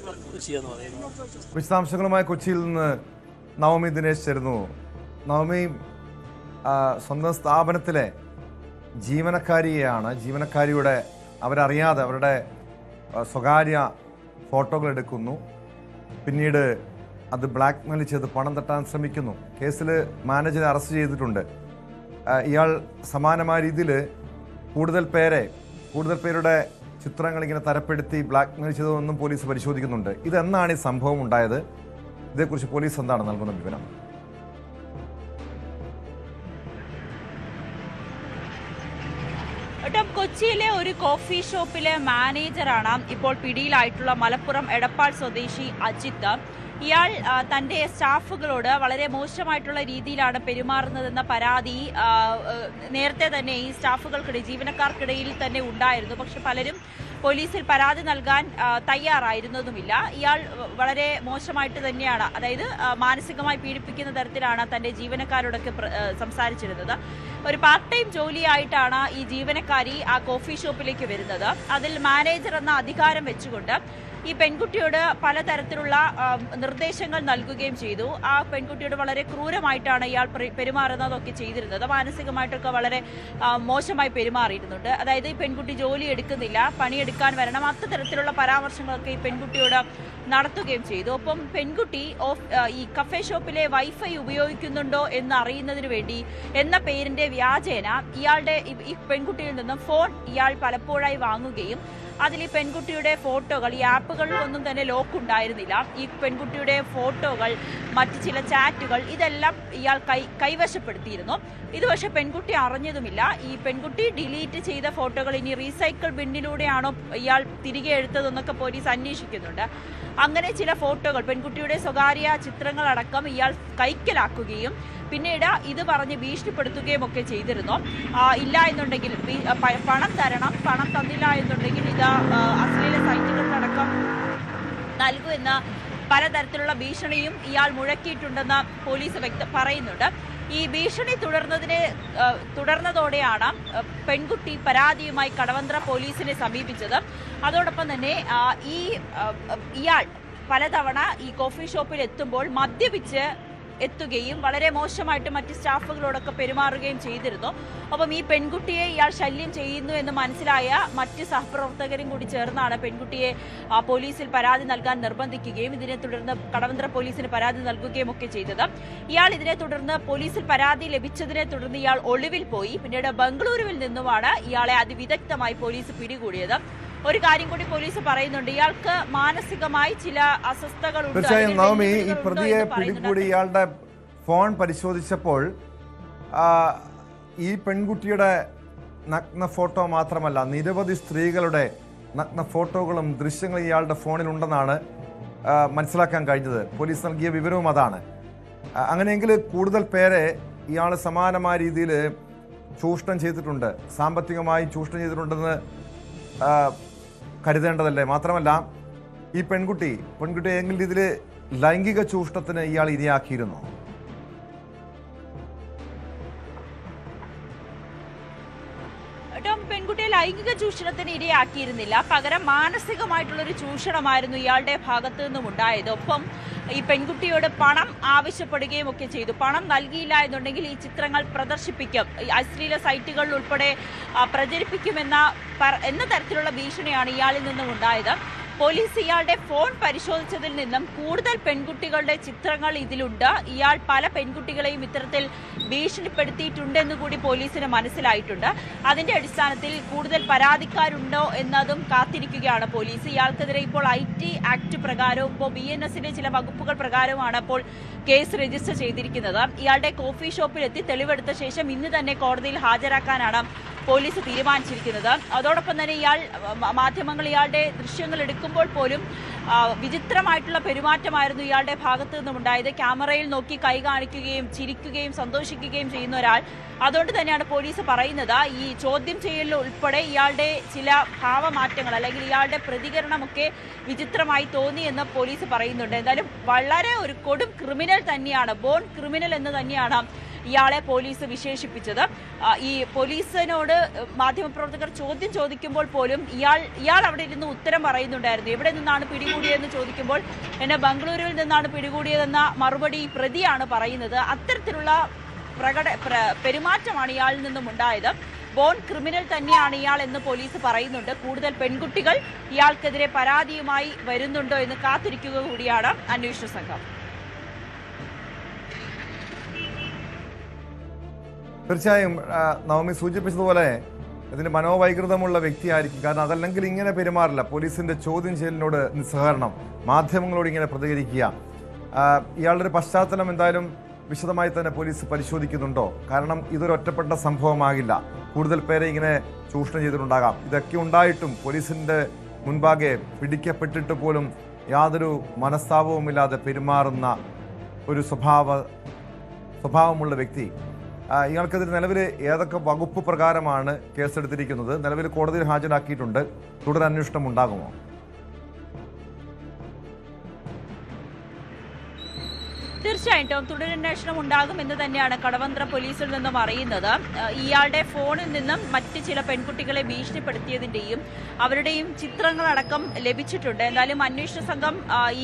ചെയ്യാന്ന് പറയുന്നത്. വിശദാംശങ്ങളുമായി കൊച്ചിയിൽ നിന്ന് നവമി ദിനേശ് ചേരുന്നു. നവമി, സ്വന്തം സ്ഥാപനത്തിലെ ജീവനക്കാരിയുടെ അവരറിയാതെ അവരുടെ സ്വകാര്യ ഫോട്ടോകൾ എടുക്കുന്നു, പിന്നീട് അത് ബ്ലാക്ക്മെയിൽ ചെയ്ത് പണം തട്ടാൻ ശ്രമിക്കുന്നു. കേസിൽ മാനേജറെ അറസ്റ്റ് ചെയ്തിട്ടുണ്ട്. ഇയാൾ സമാനമായ രീതിയിൽ കൂടുതൽ പേരുടെ ചിത്രങ്ങൾ ഇങ്ങനെ തരപ്പെടുത്തി ബ്ലാക്ക്മെയിൽ ചെയ്തതെന്നും പോലീസ് പരിശോധിക്കുന്നുണ്ട്. ഇതെന്നാണ് ഈ സംഭവം ഉണ്ടായത്? ഇതേക്കുറിച്ച് പോലീസ് എന്താണ് നൽകുന്ന വിവരം? കൊച്ചിയിലെ ഒരു കോഫി ഷോപ്പിലെ മാനേജറാണ് ഇപ്പോൾ പിടിയിലായിട്ടുള്ള മലപ്പുറം എടപ്പാൾ സ്വദേശി അജിത്ത്. ഇയാൾ തൻ്റെ സ്റ്റാഫുകളോട് വളരെ മോശമായിട്ടുള്ള രീതിയിലാണ് പെരുമാറുന്നതെന്ന പരാതി നേരത്തെ തന്നെ ഈ സ്റ്റാഫുകൾക്കിടയിൽ ജീവനക്കാർക്കിടയിൽ തന്നെ ഉണ്ടായിരുന്നു. പക്ഷെ പലരും പോലീസിൽ പരാതി നൽകാൻ തയ്യാറായിരുന്നതുമില്ല. ഇയാൾ വളരെ മോശമായിട്ട് തന്നെയാണ്, അതായത് മാനസികമായി പീഡിപ്പിക്കുന്ന തരത്തിലാണ് തൻ്റെ ജീവനക്കാരോടൊക്കെ സംസാരിച്ചിരുന്നത്. ഒരു പാർട്ട് ടൈം ജോലിയായിട്ടാണ് ഈ ജീവനക്കാരി ആ കോഫി ഷോപ്പിലേക്ക് വരുന്നത്. അതിൽ മാനേജർ എന്ന അധികാരം വെച്ചുകൊണ്ട് ഈ പെൺകുട്ടിയോട് പലതരത്തിലുള്ള നിർദ്ദേശങ്ങൾ നൽകുകയും ചെയ്തു. ആ പെൺകുട്ടിയോട് വളരെ ക്രൂരമായിട്ടാണ് ഇയാൾ പെരുമാറുന്നതൊക്കെ ചെയ്തിരുന്നത്. മാനസികമായിട്ടൊക്കെ വളരെ മോശമായി പെരുമാറിയിരുന്നുണ്ട്. അതായത് ഈ പെൺകുട്ടി ജോലി എടുക്കുന്നില്ല, പണിയെടുക്കാൻ വരണം, അത്തരത്തിലുള്ള പരാമർശങ്ങളൊക്കെ ഈ പെൺകുട്ടിയോട് നടത്തുകയും ചെയ്തു. ഒപ്പം പെൺകുട്ടി ഈ കഫേ ഷോപ്പിലെ വൈഫൈ ഉപയോഗിക്കുന്നുണ്ടോ എന്ന് അറിയുന്നതിന് വേണ്ടി എന്ന പേരിന്റെ വ്യാജേന ഈ പെൺകുട്ടിയിൽ നിന്നും ഫോൺ ഇയാൾ പലപ്പോഴായി വാങ്ങുകയും അതിൽ ഈ പെൺകുട്ടിയുടെ ഫോട്ടോകൾ, ഈ ആപ്പുകളിലൊന്നും തന്നെ ലോക്ക് ഉണ്ടായിരുന്നില്ല, ഈ പെൺകുട്ടിയുടെ ഫോട്ടോകൾ, മറ്റ് ചില ചാറ്റുകൾ ഇതെല്ലാം ഇയാൾ കൈവശപ്പെടുത്തിയിരുന്നു. ഇത് പക്ഷേ പെൺകുട്ടി അറിഞ്ഞതുമില്ല. ഈ പെൺകുട്ടി ഡിലീറ്റ് ചെയ്ത ഫോട്ടോകൾ ഇനി റീസൈക്കിൾ ബിന്നിലൂടെയാണോ ഇയാൾ തിരികെ എടുത്തതെന്നൊക്കെ പോലീസ് അന്വേഷിക്കുന്നുണ്ട്. അങ്ങനെ ചില ഫോട്ടോകൾ, പെൺകുട്ടിയുടെ സ്വകാര്യ ചിത്രങ്ങളടക്കം ഇയാൾ കൈക്കലാക്കുകയും പിന്നീട് ഇത് പറഞ്ഞ് ഭീഷണിപ്പെടുത്തുകയും ഒക്കെ ചെയ്തിരുന്നു. ഇല്ല എന്നുണ്ടെങ്കിൽ പണം തരണം, പണം തന്നില്ല എന്നുണ്ടെങ്കിൽ ഇത് അശ്ലീല സൈറ്റുകൾക്കടക്കം നൽകുമെന്ന പലതരത്തിലുള്ള ഭീഷണിയും ഇയാൾ മുഴക്കിയിട്ടുണ്ടെന്ന് പോലീസ് പറയുന്നുണ്ട്. ഈ ഭീഷണി തുടർന്നതോടെയാണ് പെൺകുട്ടി പരാതിയുമായി കടവന്ത്ര പോലീസിനെ സമീപിച്ചത്. അതോടൊപ്പം തന്നെ ഇയാൾ പലതവണ ഈ കോഫി ഷോപ്പിൽ എത്തുമ്പോൾ മദ്യപിച്ച് എത്തുകയും വളരെ മോശമായിട്ട് മറ്റ് സ്റ്റാഫുകളോടൊക്കെ പെരുമാറുകയും ചെയ്തിരുന്നു. അപ്പം ഈ പെൺകുട്ടിയെ ഇയാൾ ശല്യം ചെയ്യുന്നു എന്ന് മനസ്സിലായ മറ്റ് സഹപ്രവർത്തകരും കൂടി ചേർന്നാണ് പെൺകുട്ടിയെ പോലീസിൽ പരാതി നൽകാൻ നിർബന്ധിക്കുകയും ഇതിനെ തുടർന്ന് കടവന്ത്ര പോലീസിന് പരാതി നൽകുകയും ഒക്കെ ചെയ്തത്. ഇയാൾ ഇതിനെ തുടർന്ന് പോലീസിൽ പരാതി ലഭിച്ചതിനെ തുടർന്ന് ഇയാൾ ഒളിവിൽ പോയി. പിന്നീട് ബംഗളൂരുവിൽ നിന്നുമാണ് ഇയാളെ അതിവിദഗ്ധമായി പോലീസ് പിടികൂടിയത്. ഒരു കാര്യം കൂടി പോലീസ് പറയുന്നുണ്ട്, ഇയാൾക്ക് മാനസികമായി ചില അസ്വസ്ഥതകളുണ്ട്. തീർച്ചയായും നവമി, ഈ പ്രതിയെ പിടികൂടി ഇയാളുടെ ഫോൺ പരിശോധിച്ചപ്പോൾ ഈ പെൺകുട്ടിയുടെ നഗ്ന ഫോട്ടോ മാത്രമല്ല, നിരവധി സ്ത്രീകളുടെ നഗ്ന ഫോട്ടോകളും ദൃശ്യങ്ങളും ഇയാളുടെ ഫോണിലുണ്ടെന്നാണ് മനസ്സിലാക്കാൻ കഴിഞ്ഞത്. പോലീസ് നൽകിയ വിവരവും അതാണ്. അങ്ങനെയെങ്കിൽ കൂടുതൽ പേരെ ഇയാൾ സമാനമായ രീതിയിൽ ചൂഷണം ചെയ്തിട്ടുണ്ട്, സാമ്പത്തികമായി ചൂഷണം ചെയ്തിട്ടുണ്ടെന്ന് കരുതേണ്ടതല്ലേ? മാത്രമല്ല ഈ പെൺകുട്ടി ഏതെങ്കിലും രീതിയിൽ ലൈംഗിക ചൂഷണത്തിന് ഇയാൾ ഇരയാക്കിയിരുന്നു. പെൺകുട്ടിയെ ലൈംഗിക ചൂഷണത്തിന് ഇരയാക്കിയിരുന്നില്ല, പകരം മാനസികമായിട്ടുള്ളൊരു ചൂഷണമായിരുന്നു ഇയാളുടെ ഭാഗത്തു നിന്നും ഉണ്ടായത്. ഒപ്പം ഈ പെൺകുട്ടിയോട് പണം ആവശ്യപ്പെടുകയും ഒക്കെ ചെയ്തു. പണം നൽകിയില്ല എന്നുണ്ടെങ്കിൽ ഈ ചിത്രങ്ങൾ പ്രദർശിപ്പിക്കും, അശ്ലീല സൈറ്റുകളിൽ ഉൾപ്പെടെ പ്രചരിപ്പിക്കുമെന്ന തരത്തിലുള്ള ഭീഷണിയാണ് ഇയാളിൽ നിന്നും ഉണ്ടായത്. പോലീസ് ഇയാളുടെ ഫോൺ പരിശോധിച്ചതിൽ നിന്നും കൂടുതൽ പെൺകുട്ടികളുടെ ചിത്രങ്ങൾ ഇതിലുണ്ട്. ഇയാൾ പല പെൺകുട്ടികളെയും ഇത്തരത്തിൽ ഭീഷണിപ്പെടുത്തിയിട്ടുണ്ടെന്ന് കൂടി പോലീസിന് മനസ്സിലായിട്ടുണ്ട്. അതിന്റെ അടിസ്ഥാനത്തിൽ കൂടുതൽ പരാതിക്കാരുണ്ടോ എന്നതും കാത്തിരിക്കുകയാണ് പോലീസ്. ഇയാൾക്കെതിരെ ഇപ്പോൾ IT ആക്ട് പ്രകാരവും ഇപ്പോൾ BNSന്റെ ചില വകുപ്പുകൾ പ്രകാരവുമാണ് ഇപ്പോൾ കേസ് രജിസ്റ്റർ ചെയ്തിരിക്കുന്നത്. ഇയാളുടെ കോഫി ഷോപ്പിലെത്തി തെളിവെടുത്ത ശേഷം ഇന്ന് തന്നെ കോടതിയിൽ ഹാജരാക്കാനാണ് പോലീസ് തീരുമാനിച്ചിരിക്കുന്നത്. അതോടൊപ്പം തന്നെ മാധ്യമങ്ങൾ ഇയാളുടെ ദൃശ്യങ്ങൾ എടുക്കുമ്പോൾ പോലും വിചിത്രമായിട്ടുള്ള പെരുമാറ്റമായിരുന്നു ഇയാളുടെ ഭാഗത്തു നിന്നും ഉണ്ടായത്. ക്യാമറയിൽ നോക്കി കൈ കാണിക്കുകയും ചിരിക്കുകയും സന്തോഷിക്കുകയും ചെയ്യുന്ന ഒരാൾ. അതുകൊണ്ട് തന്നെയാണ് പോലീസ് പറയുന്നത് ഈ ചോദ്യം ചെയ്യലിൽ ഉൾപ്പെടെ ഇയാളുടെ ചില ഭാവമാറ്റങ്ങൾ അല്ലെങ്കിൽ ഇയാളുടെ പ്രതികരണമൊക്കെ വിചിത്രമായി തോന്നിയെന്ന് പോലീസ് പറയുന്നുണ്ട്. എന്തായാലും വളരെ ഒരു കൊടും ക്രിമിനൽ തന്നെയാണ്, ബോൺ ക്രിമിനൽ എന്ന് തന്നെയാണ് ഇയാളെ പോലീസ് വിശേഷിപ്പിച്ചത്. ഈ പോലീസിനോട് മാധ്യമപ്രവർത്തകർ ചോദ്യം ചോദിക്കുമ്പോൾ പോലും ഇയാൾ അവിടെ ഇരുന്ന് ഉത്തരം പറയുന്നുണ്ടായിരുന്നു. എവിടെ നിന്നാണ് പിടികൂടിയതെന്ന് ചോദിക്കുമ്പോൾ എന്നെ ബംഗളൂരുവിൽ നിന്നാണ് പിടികൂടിയതെന്ന മറുപടി പ്രതിയാണ് പറയുന്നത്. അത്തരത്തിലുള്ള പെരുമാറ്റമാണ് ഇയാളിൽ നിന്നും ഉണ്ടായത്. ബോൺ ക്രിമിനൽ തന്നെയാണ് ഇയാൾ എന്ന് പോലീസ് പറയുന്നുണ്ട്. കൂടുതൽ പെൺകുട്ടികൾ ഇയാൾക്കെതിരെ പരാതിയുമായി വരുന്നുണ്ടോ എന്ന് കാത്തിരിക്കുക കൂടിയാണ് അന്വേഷണ സംഘം. തീർച്ചയായും നവമി സൂചിപ്പിച്ചതുപോലെ ഇതിന് മനോവൈകൃതമുള്ള വ്യക്തിയായിരിക്കും. കാരണം അതല്ലെങ്കിൽ ഇങ്ങനെ പെരുമാറില്ല. പോലീസിന്റെ ചോദ്യം ചെയ്യലിനോട് നിസ്സഹകരണം, മാധ്യമങ്ങളോട് ഇങ്ങനെ പ്രതികരിക്കുക, ഇയാളുടെ പശ്ചാത്തലം എന്തായാലും വിശദമായി തന്നെ പോലീസ് പരിശോധിക്കുന്നുണ്ടോ? കാരണം ഇതൊരു ഒറ്റപ്പെട്ട സംഭവമാകില്ല, കൂടുതൽ പേരെ ഇങ്ങനെ ചൂഷണം ചെയ്തിട്ടുണ്ടാകാം. ഇതൊക്കെ ഉണ്ടായിട്ടും പോലീസിന്റെ മുൻപാകെ പിടിക്കപ്പെട്ടിട്ട് പോലും യാതൊരു മനസ്താപവുമില്ലാതെ പെരുമാറുന്ന ഒരു സ്വഭാവമുള്ള വ്യക്തി. ഇയാൾക്കെതിരെ നിലവിൽ ഏതൊക്കെ വകുപ്പ് പ്രകാരമാണ് കേസെടുത്തിരിക്കുന്നത്? നിലവിൽ കോടതിയിൽ ഹാജരാക്കിയിട്ടുണ്ട്. തുടരന്വേഷണം ഉണ്ടാകുമോ? തീർച്ചയായിട്ടും തുടരന്വേഷണം ഉണ്ടാകുമെന്ന് തന്നെയാണ് കടവന്ത്ര പോലീസിൽ നിന്നും അറിയുന്നത്. ഇയാളുടെ ഫോണിൽ നിന്നും മറ്റ് ചില പെൺകുട്ടികളെ ഭീഷണിപ്പെടുത്തിയതിൻ്റെയും അവരുടെയും ചിത്രങ്ങളടക്കം ലഭിച്ചിട്ടുണ്ട്. എന്നാലും അന്വേഷണ സംഘം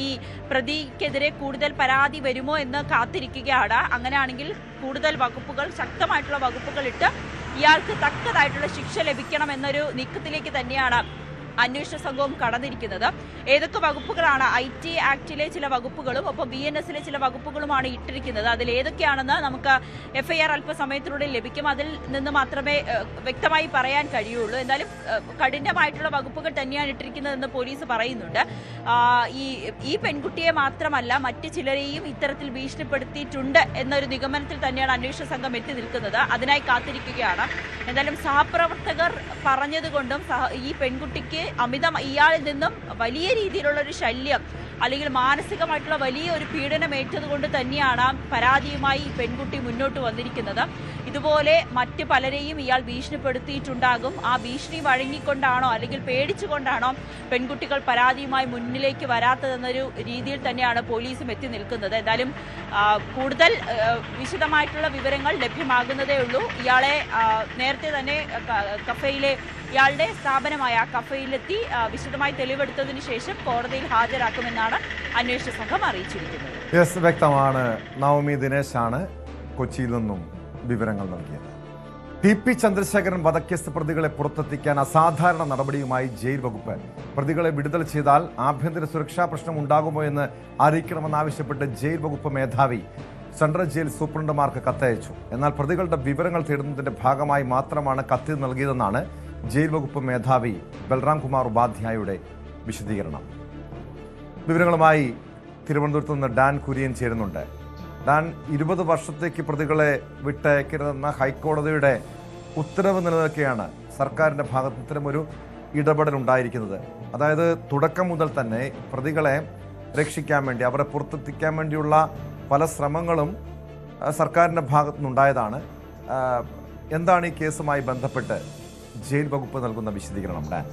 ഈ പ്രതിക്കെതിരെ കൂടുതൽ പരാതി വരുമോ എന്ന് കാത്തിരിക്കുകയാണ്. അങ്ങനെയാണെങ്കിൽ കൂടുതൽ വകുപ്പുകൾ, ശക്തമായിട്ടുള്ള വകുപ്പുകൾ ഇട്ട് ഇയാൾക്ക് തക്കതായിട്ടുള്ള ശിക്ഷ ലഭിക്കണം എന്നൊരു നീക്കത്തിലേക്ക് തന്നെയാണ് അന്വേഷണ സംഘവും കടന്നിരിക്കുന്നത്. ഏതൊക്കെ വകുപ്പുകളാണ്? IT ആക്ടിലെ ചില വകുപ്പുകളും ഒപ്പം BNSലെ ചില വകുപ്പുകളുമാണ് ഇട്ടിരിക്കുന്നത്. അതിൽ ഏതൊക്കെയാണെന്ന് നമുക്ക് FIR അല്പസമയത്തിലൂടെ ലഭിക്കും. അതിൽ നിന്ന് മാത്രമേ വ്യക്തമായി പറയാൻ കഴിയുള്ളൂ. എന്തായാലും കഠിനമായിട്ടുള്ള വകുപ്പുകൾ തന്നെയാണ് ഇട്ടിരിക്കുന്നതെന്ന് പോലീസ് പറയുന്നുണ്ട്. ഈ പെൺകുട്ടിയെ മാത്രമല്ല മറ്റ് ചിലരെയും ഇത്തരത്തിൽ ഭീഷണിപ്പെടുത്തിയിട്ടുണ്ട് എന്നൊരു നിഗമനത്തിൽ തന്നെയാണ് അന്വേഷണ സംഘം എത്തി നിൽക്കുന്നത്. അതിനായി കാത്തിരിക്കുകയാണ്. എന്തായാലും സഹപ്രവർത്തകർ പറഞ്ഞതുകൊണ്ടും ഈ പെൺകുട്ടിക്ക് ഇയാളിൽ നിന്നും വലിയ രീതിയിലുള്ള ഒരു ശല്യം അല്ലെങ്കിൽ മാനസികമായിട്ടുള്ള വലിയ ഒരു പീഡനം ഏറ്റതുകൊണ്ട് തന്നെയാണ് പരാതിയുമായി ഈ പെൺകുട്ടി മുന്നോട്ട് വന്നിരിക്കുന്നത്. ഇതുപോലെ മറ്റ് പലരെയും ഇയാൾ ഭീഷണിപ്പെടുത്തിയിട്ടുണ്ടാകും. ആ ഭീഷണി വഴങ്ങിക്കൊണ്ടാണോ അല്ലെങ്കിൽ പേടിച്ചുകൊണ്ടാണോ പെൺകുട്ടികൾ പരാതിയുമായി മുന്നിലേക്ക് വരാത്തതെന്നൊരു രീതിയിൽ തന്നെയാണ് പോലീസും എത്തി നിൽക്കുന്നത്. എന്തായാലും കൂടുതൽ വിശദമായിട്ടുള്ള വിവരങ്ങൾ ലഭ്യമാകുന്നതേ ഉള്ളൂ. ഇയാളെ നേരത്തെ തന്നെ ഇയാളുടെ സ്ഥാപനമായ കഫയിലെത്തി വിശദമായി തെളിവെടുത്തതിന് ശേഷം കോടതിയിൽ ഹാജരാക്കുമെന്നാണ് അന്വേഷണ സംഘം അറിയിച്ചിരിക്കുന്നത്. യെസ്, വ്യക്തമാണ്. നവമി ദിനേശാണ് കൊച്ചിയിൽ നിന്നും വിവരങ്ങൾ നൽകിയത്. TP ചന്ദ്രശേഖരൻ വധക്കേസ് പ്രതികളെ പുറത്തെത്തിക്കാൻ അസാധാരണ നടപടിയുമായി ജയിൽ വകുപ്പ്. പ്രതികളെ വിടുതൽ ചെയ്താൽ ആഭ്യന്തര സുരക്ഷാ പ്രശ്നം ഉണ്ടാകുമോ എന്ന് അറിയിക്കണമെന്നാവശ്യപ്പെട്ട് ജയിൽ വകുപ്പ് മേധാവി സെൻട്രൽ ജയിൽ സൂപ്രണ്ടുമാർക്ക് കത്തയച്ചു. എന്നാൽ പ്രതികളുടെ വിവരങ്ങൾ തേടുന്നതിന്റെ ഭാഗമായി മാത്രമാണ് കത്ത് നൽകിയതെന്നാണ് ജയിൽ വകുപ്പ് മേധാവി ബൽറാം കുമാർ ഉപാധ്യായയുടെ വിശദീകരണം. വിവരങ്ങളുമായി തിരുവനന്തപുരത്ത് നിന്ന് ഡാൻ കുര്യൻ ചേരുന്നുണ്ട്. ഡാൻ, 20 വർഷത്തേക്ക് പ്രതികളെ വിട്ടയക്കരുതെന്ന ഹൈക്കോടതിയുടെ ഉത്തരവ് നിലനിൽക്കെയാണ് സർക്കാരിൻ്റെ ഭാഗത്ത് ഇത്തരമൊരു ഇടപെടൽ ഉണ്ടായിരിക്കുന്നത്. അതായത് തുടക്കം മുതൽ തന്നെ പ്രതികളെ രക്ഷിക്കാൻ വേണ്ടി, അവരെ പുറത്തെത്തിക്കാൻ വേണ്ടിയുള്ള പല ശ്രമങ്ങളും സർക്കാരിൻ്റെ ഭാഗത്തു നിന്നുണ്ടായതാണ്. എന്താണ് ഈ കേസുമായി ബന്ധപ്പെട്ട് ജയിൽ വകുപ്പ് നൽകുന്ന വിശദീകരണം? ഡാൻ,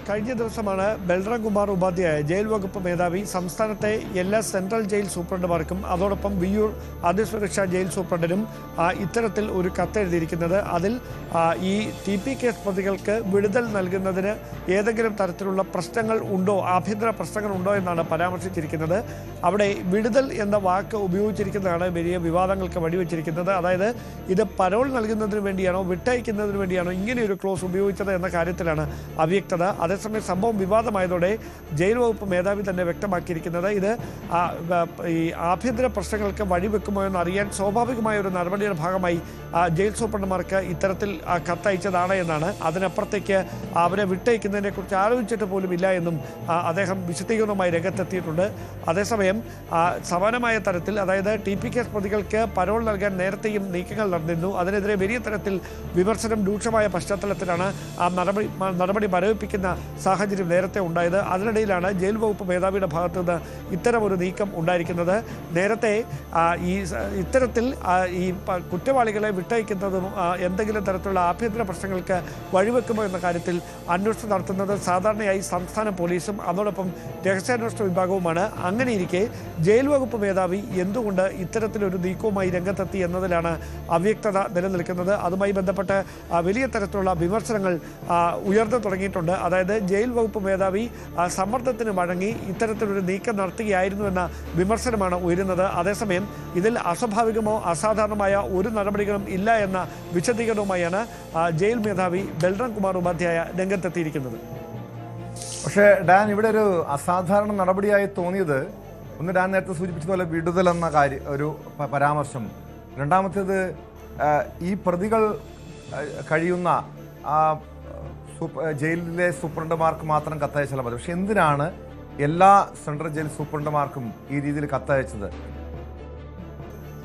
കഴിഞ്ഞ ദിവസമാണ് ബൽറാം കുമാർ ഉപാധ്യായ ജയിൽ വകുപ്പ് മേധാവി സംസ്ഥാനത്തെ എല്ലാ സെൻട്രൽ ജയിൽ സൂപ്രണ്ടുമാർക്കും അതോടൊപ്പം വിയ്യൂർ അതിസുരക്ഷാ ജയിൽ സൂപ്രണ്ടിനും ഇത്തരത്തിൽ ഒരു കത്തെഴുതിയിരിക്കുന്നത്. അതിൽ ഈ TP കേസ് പ്രതികൾക്ക് വിടുതൽ നൽകുന്നതിന് ഏതെങ്കിലും തരത്തിലുള്ള പ്രശ്നങ്ങൾ ഉണ്ടോ, ആഭ്യന്തര പ്രശ്നങ്ങൾ ഉണ്ടോ എന്നാണ് പരാമർശിച്ചിരിക്കുന്നത്. അവിടെ വിടുതൽ എന്ന വാക്ക് ഉപയോഗിച്ചിരിക്കുന്നതാണ് വലിയ വിവാദങ്ങൾക്ക് വഴിവെച്ചിരിക്കുന്നത്. അതായത് ഇത് പരോൾ നൽകുന്നതിന് വേണ്ടിയാണോ വിട്ടയക്കുന്നതിന് വേണ്ടിയാണോ ഇങ്ങനെയൊരു ക്ലോസ് ഉപയോഗിച്ചത് എന്ന കാര്യത്തിലാണ് അവ്യക്തത. അതേസമയം സംഭവം വിവാദമായതോടെ ജയിൽ വകുപ്പ് മേധാവി തന്നെ വ്യക്തമാക്കിയിരിക്കുന്നത് ഇത് ഈ ആഭ്യന്തര പ്രശ്നങ്ങൾക്ക് വഴിവെക്കുമോ എന്ന് അറിയാൻ സ്വാഭാവികമായ ഒരു നടപടിയുടെ ഭാഗമായി ജയിൽ സൂപ്രണ്ടുമാർക്ക് ഇത്തരത്തിൽ കത്തയച്ചതാണ് എന്നാണ്. അതിനപ്പുറത്തേക്ക് അവരെ വിട്ടയക്കുന്നതിനെക്കുറിച്ച് ആലോചിച്ചിട്ട് പോലും ഇല്ല എന്നും അദ്ദേഹം വിശദീകരണവുമായി രംഗത്തെത്തിയിട്ടുണ്ട്. അതേസമയം സമാനമായ തരത്തിൽ, അതായത് TP കേസ് പ്രതികൾക്ക് പരോൾ നൽകാൻ നേരത്തെയും നീക്കങ്ങൾ നടന്നിരുന്നു. അതിനെതിരെ വലിയ തരത്തിൽ വിമർശനം രൂക്ഷമായ പശ്ചാത്തലത്തിലാണ് ആ നടപടി മരവിപ്പിക്കുന്ന സാഹചര്യം നേരത്തെ ഉണ്ടായത്. അതിനിടയിലാണ് ജയിൽ വകുപ്പ് മേധാവിയുടെ ഭാഗത്തു നിന്ന് ഇത്തരമൊരു നീക്കം ഉണ്ടായിരിക്കുന്നത്. നേരത്തെ ഇത്തരത്തിൽ ഈ കുറ്റവാളികളെ വിട്ടയക്കുന്നതും എന്തെങ്കിലും തരത്തിലുള്ള ആഭ്യന്തര പ്രശ്നങ്ങൾക്ക് വഴിവെക്കുമോ എന്ന കാര്യത്തിൽ അന്വേഷണം നടത്തുന്നത് സാധാരണയായി സംസ്ഥാന പോലീസും അതോടൊപ്പം രഹസ്യാന്വേഷണ വിഭാഗവുമാണ്. അങ്ങനെയിരിക്കെ ജയിൽ വകുപ്പ് മേധാവി എന്തുകൊണ്ട് ഇത്തരത്തിലൊരു നീക്കവുമായി രംഗത്തെത്തി എന്നതിലാണ് അവ്യക്തത നിലനിൽക്കുന്നത്. അതുമായി ബന്ധപ്പെട്ട് വലിയ തരത്തിലുള്ള വിമർശനങ്ങൾ ഉയർന്നു തുടങ്ങിയിട്ടുണ്ട്. അതായത് ജയിൽ വകുപ്പ് മേധാവി സമ്മർദ്ദത്തിന് വഴങ്ങി ഇത്തരത്തിലൊരു നീക്കം നടത്തുകയായിരുന്നു എന്ന വിമർശനമാണ് ഉയരുന്നത്. അതേസമയം ഇതിൽ അസ്വാഭാവികമോ അസാധാരണമായ ഒരു നടപടികളും ഇല്ല എന്ന വിശദീകരണവുമായാണ് ജയിൽ മേധാവി ബൽറാം കുമാർ ഉപാധ്യായ രംഗത്തെത്തിയിരിക്കുന്നത്. പക്ഷേ ഡാൻ, ഇവിടെ ഒരു അസാധാരണ നടപടിയായി തോന്നിയത്, ഒന്ന് ഡാൻ നേരത്തെ സൂചിപ്പിച്ചതുപോലെ വിടുതൽ എന്ന ഒരു പരാമർശം, രണ്ടാമത്തേത് ഈ പ്രതികൾ കഴിയുന്ന ജയിലിലെ സൂപ്രണ്ടുമാർക്ക് മാത്രം കത്തയച്ചാൽ മതി. പക്ഷെ എന്തിനാണ് എല്ലാ സെൻട്രൽ ജയിൽ സൂപ്രണ്ടുമാർക്കും ഈ രീതിയിൽ കത്തയച്ചത്?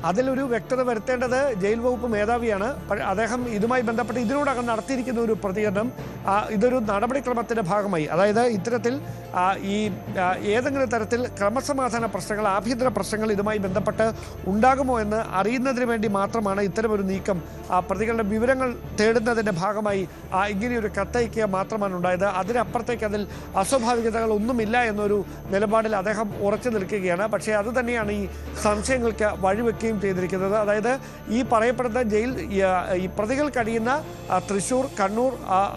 അതിലൊരു വ്യക്തത വരുത്തേണ്ടത് ജയിൽ വകുപ്പ് മേധാവിയാണ്. അദ്ദേഹം ഇതുമായി ബന്ധപ്പെട്ട് ഇതിനോടകം നടത്തിയിരിക്കുന്ന ഒരു പ്രതികരണം ഇതൊരു നടപടിക്രമത്തിൻ്റെ ഭാഗമായി, അതായത് ഇത്തരത്തിൽ ഏതെങ്കിലും തരത്തിൽ ക്രമസമാധാന പ്രശ്നങ്ങൾ, ആഭ്യന്തര പ്രശ്നങ്ങൾ ഇതുമായി ബന്ധപ്പെട്ട് ഉണ്ടാകുമോ എന്ന് അറിയുന്നതിന് വേണ്ടി മാത്രമാണ് ഇത്തരമൊരു നീക്കം. പ്രതികളുടെ വിവരങ്ങൾ തേടുന്നതിൻ്റെ ഭാഗമായി ഇങ്ങനെയൊരു കത്തയക്കുക മാത്രമാണ് ഉണ്ടായത്. അതിനപ്പുറത്തേക്ക് അതിൽ അസ്വാഭാവികതകൾ ഒന്നുമില്ല എന്നൊരു നിലപാടിൽ അദ്ദേഹം ഉറച്ചു നിൽക്കുകയാണ്. പക്ഷേ അത് തന്നെയാണ് ഈ സംശയങ്ങൾക്ക് വഴിവെക്കുകയും ചെയ്തിരിക്കുന്നത്. അതായത് ഈ പറയപ്പെടുന്ന ജയിൽ, ഈ പ്രതികൾ കഴിയുന്ന തൃശ്ശൂർ, കണ്ണൂർ,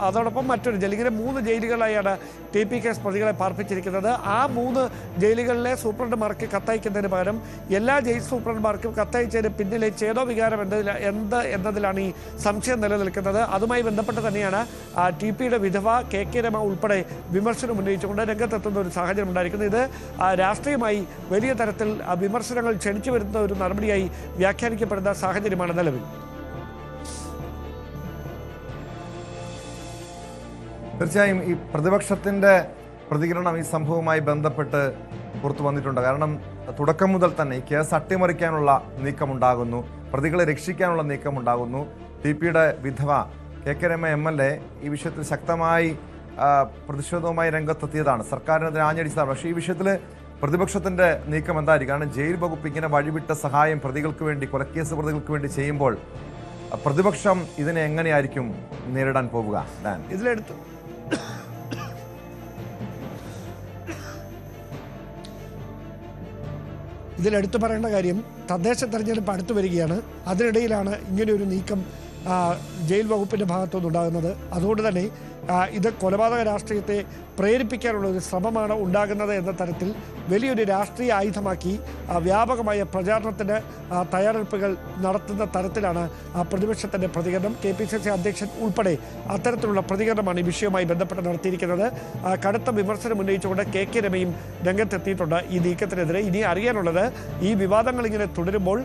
അതോടൊപ്പം മറ്റൊരു ജയിൽ, ഇങ്ങനെ 3 ജയിലുകളായാണ് TP കേസ് പ്രതികളെ പാർപ്പിച്ചിരിക്കുന്നത്. ആ 3 ജയിലുകളിലെ സൂപ്രണ്ടുമാർക്ക് കത്തയക്കുന്നതിന് പകരം എല്ലാ ജയിൽ സൂപ്രണ്ടുമാർക്കും കത്തയച്ചതിന് പിന്നിലെ ചേതോവികാരം എന്നതിലാണ് ഈ സംശയം നിലനിൽക്കുന്നത്. അതുമായി ബന്ധപ്പെട്ട് തന്നെയാണ് TPയുടെ വിധവ KK രമ ഉൾപ്പെടെ വിമർശനം ഉന്നയിച്ചുകൊണ്ട് രംഗത്തെത്തുന്ന ഒരു സാഹചര്യം ഉണ്ടായിരിക്കുന്നത്. ഇത് രാഷ്ട്രീയമായി വലിയ തരത്തിൽ വിമർശനങ്ങൾ ക്ഷണിച്ചു വരുന്ന ഒരു നടപടിയായി വ്യാഖ്യാനിക്കപ്പെടുന്ന സാഹചര്യമാണ് നിലവിൽ. തീർച്ചയായും ഈ പ്രതിപക്ഷത്തിൻ്റെ പ്രതികരണം ഈ സംഭവവുമായി ബന്ധപ്പെട്ട് പുറത്തു വന്നിട്ടുണ്ട്. കാരണം തുടക്കം മുതൽ തന്നെ ഈ കേസ് അട്ടിമറിക്കാനുള്ള നീക്കമുണ്ടാകുന്നു, പ്രതികളെ രക്ഷിക്കാനുള്ള നീക്കമുണ്ടാകുന്നു. TPയുടെ വിധവ KK രമ MLA ഈ വിഷയത്തിൽ ശക്തമായി പ്രതിഷേധവുമായി രംഗത്തെത്തിയതാണ്, സർക്കാരിനെതിരെ ആഞ്ഞടിച്ചതാണ്. പക്ഷേ ഈ വിഷയത്തിൽ പ്രതിപക്ഷത്തിൻ്റെ നീക്കം എന്തായിരിക്കും? കാരണം ജയിൽ വകുപ്പ് ഇങ്ങനെ വഴിവിട്ട സഹായം പ്രതികൾക്ക് വേണ്ടി, കൊലക്കേസ് പ്രതികൾക്ക് വേണ്ടി ചെയ്യുമ്പോൾ പ്രതിപക്ഷം ഇതിനെ എങ്ങനെയായിരിക്കും നേരിടാൻ പോവുക? ഇതിലെടുത്തു പറയേണ്ട കാര്യം, തദ്ദേശ തെരഞ്ഞെടുപ്പ് അടുത്തു വരികയാണ്. അതിനിടയിലാണ് ഇങ്ങനെയൊരു നീക്കം ജയിൽ വകുപ്പിൻ്റെ ഭാഗത്തുനിന്നുണ്ടാകുന്നത്. അതുകൊണ്ട് തന്നെ ഇത് കൊലപാതക രാഷ്ട്രീയത്തെ പ്രേരിപ്പിക്കാനുള്ള ഒരു ശ്രമമാണ് ഉണ്ടാകുന്നത് എന്ന തരത്തിൽ വലിയൊരു രാഷ്ട്രീയ ആയുധമാക്കി വ്യാപകമായ പ്രചാരണത്തിന് തയ്യാറെടുപ്പുകൾ നടത്തുന്ന തരത്തിലാണ് പ്രതിപക്ഷത്തിൻ്റെ പ്രതികരണം. KPCC അധ്യക്ഷൻ ഉൾപ്പെടെ അത്തരത്തിലുള്ള പ്രതികരണമാണ് ഈ വിഷയവുമായി ബന്ധപ്പെട്ട് നടത്തിയിരിക്കുന്നത്. കടുത്ത വിമർശനം ഉന്നയിച്ചുകൊണ്ട് KK രമയും രംഗത്തെത്തിയിട്ടുണ്ട് ഈ നീക്കത്തിനെതിരെ. ഇനി അറിയാനുള്ളത്, ഈ വിവാദങ്ങൾ ഇങ്ങനെ തുടരുമ്പോൾ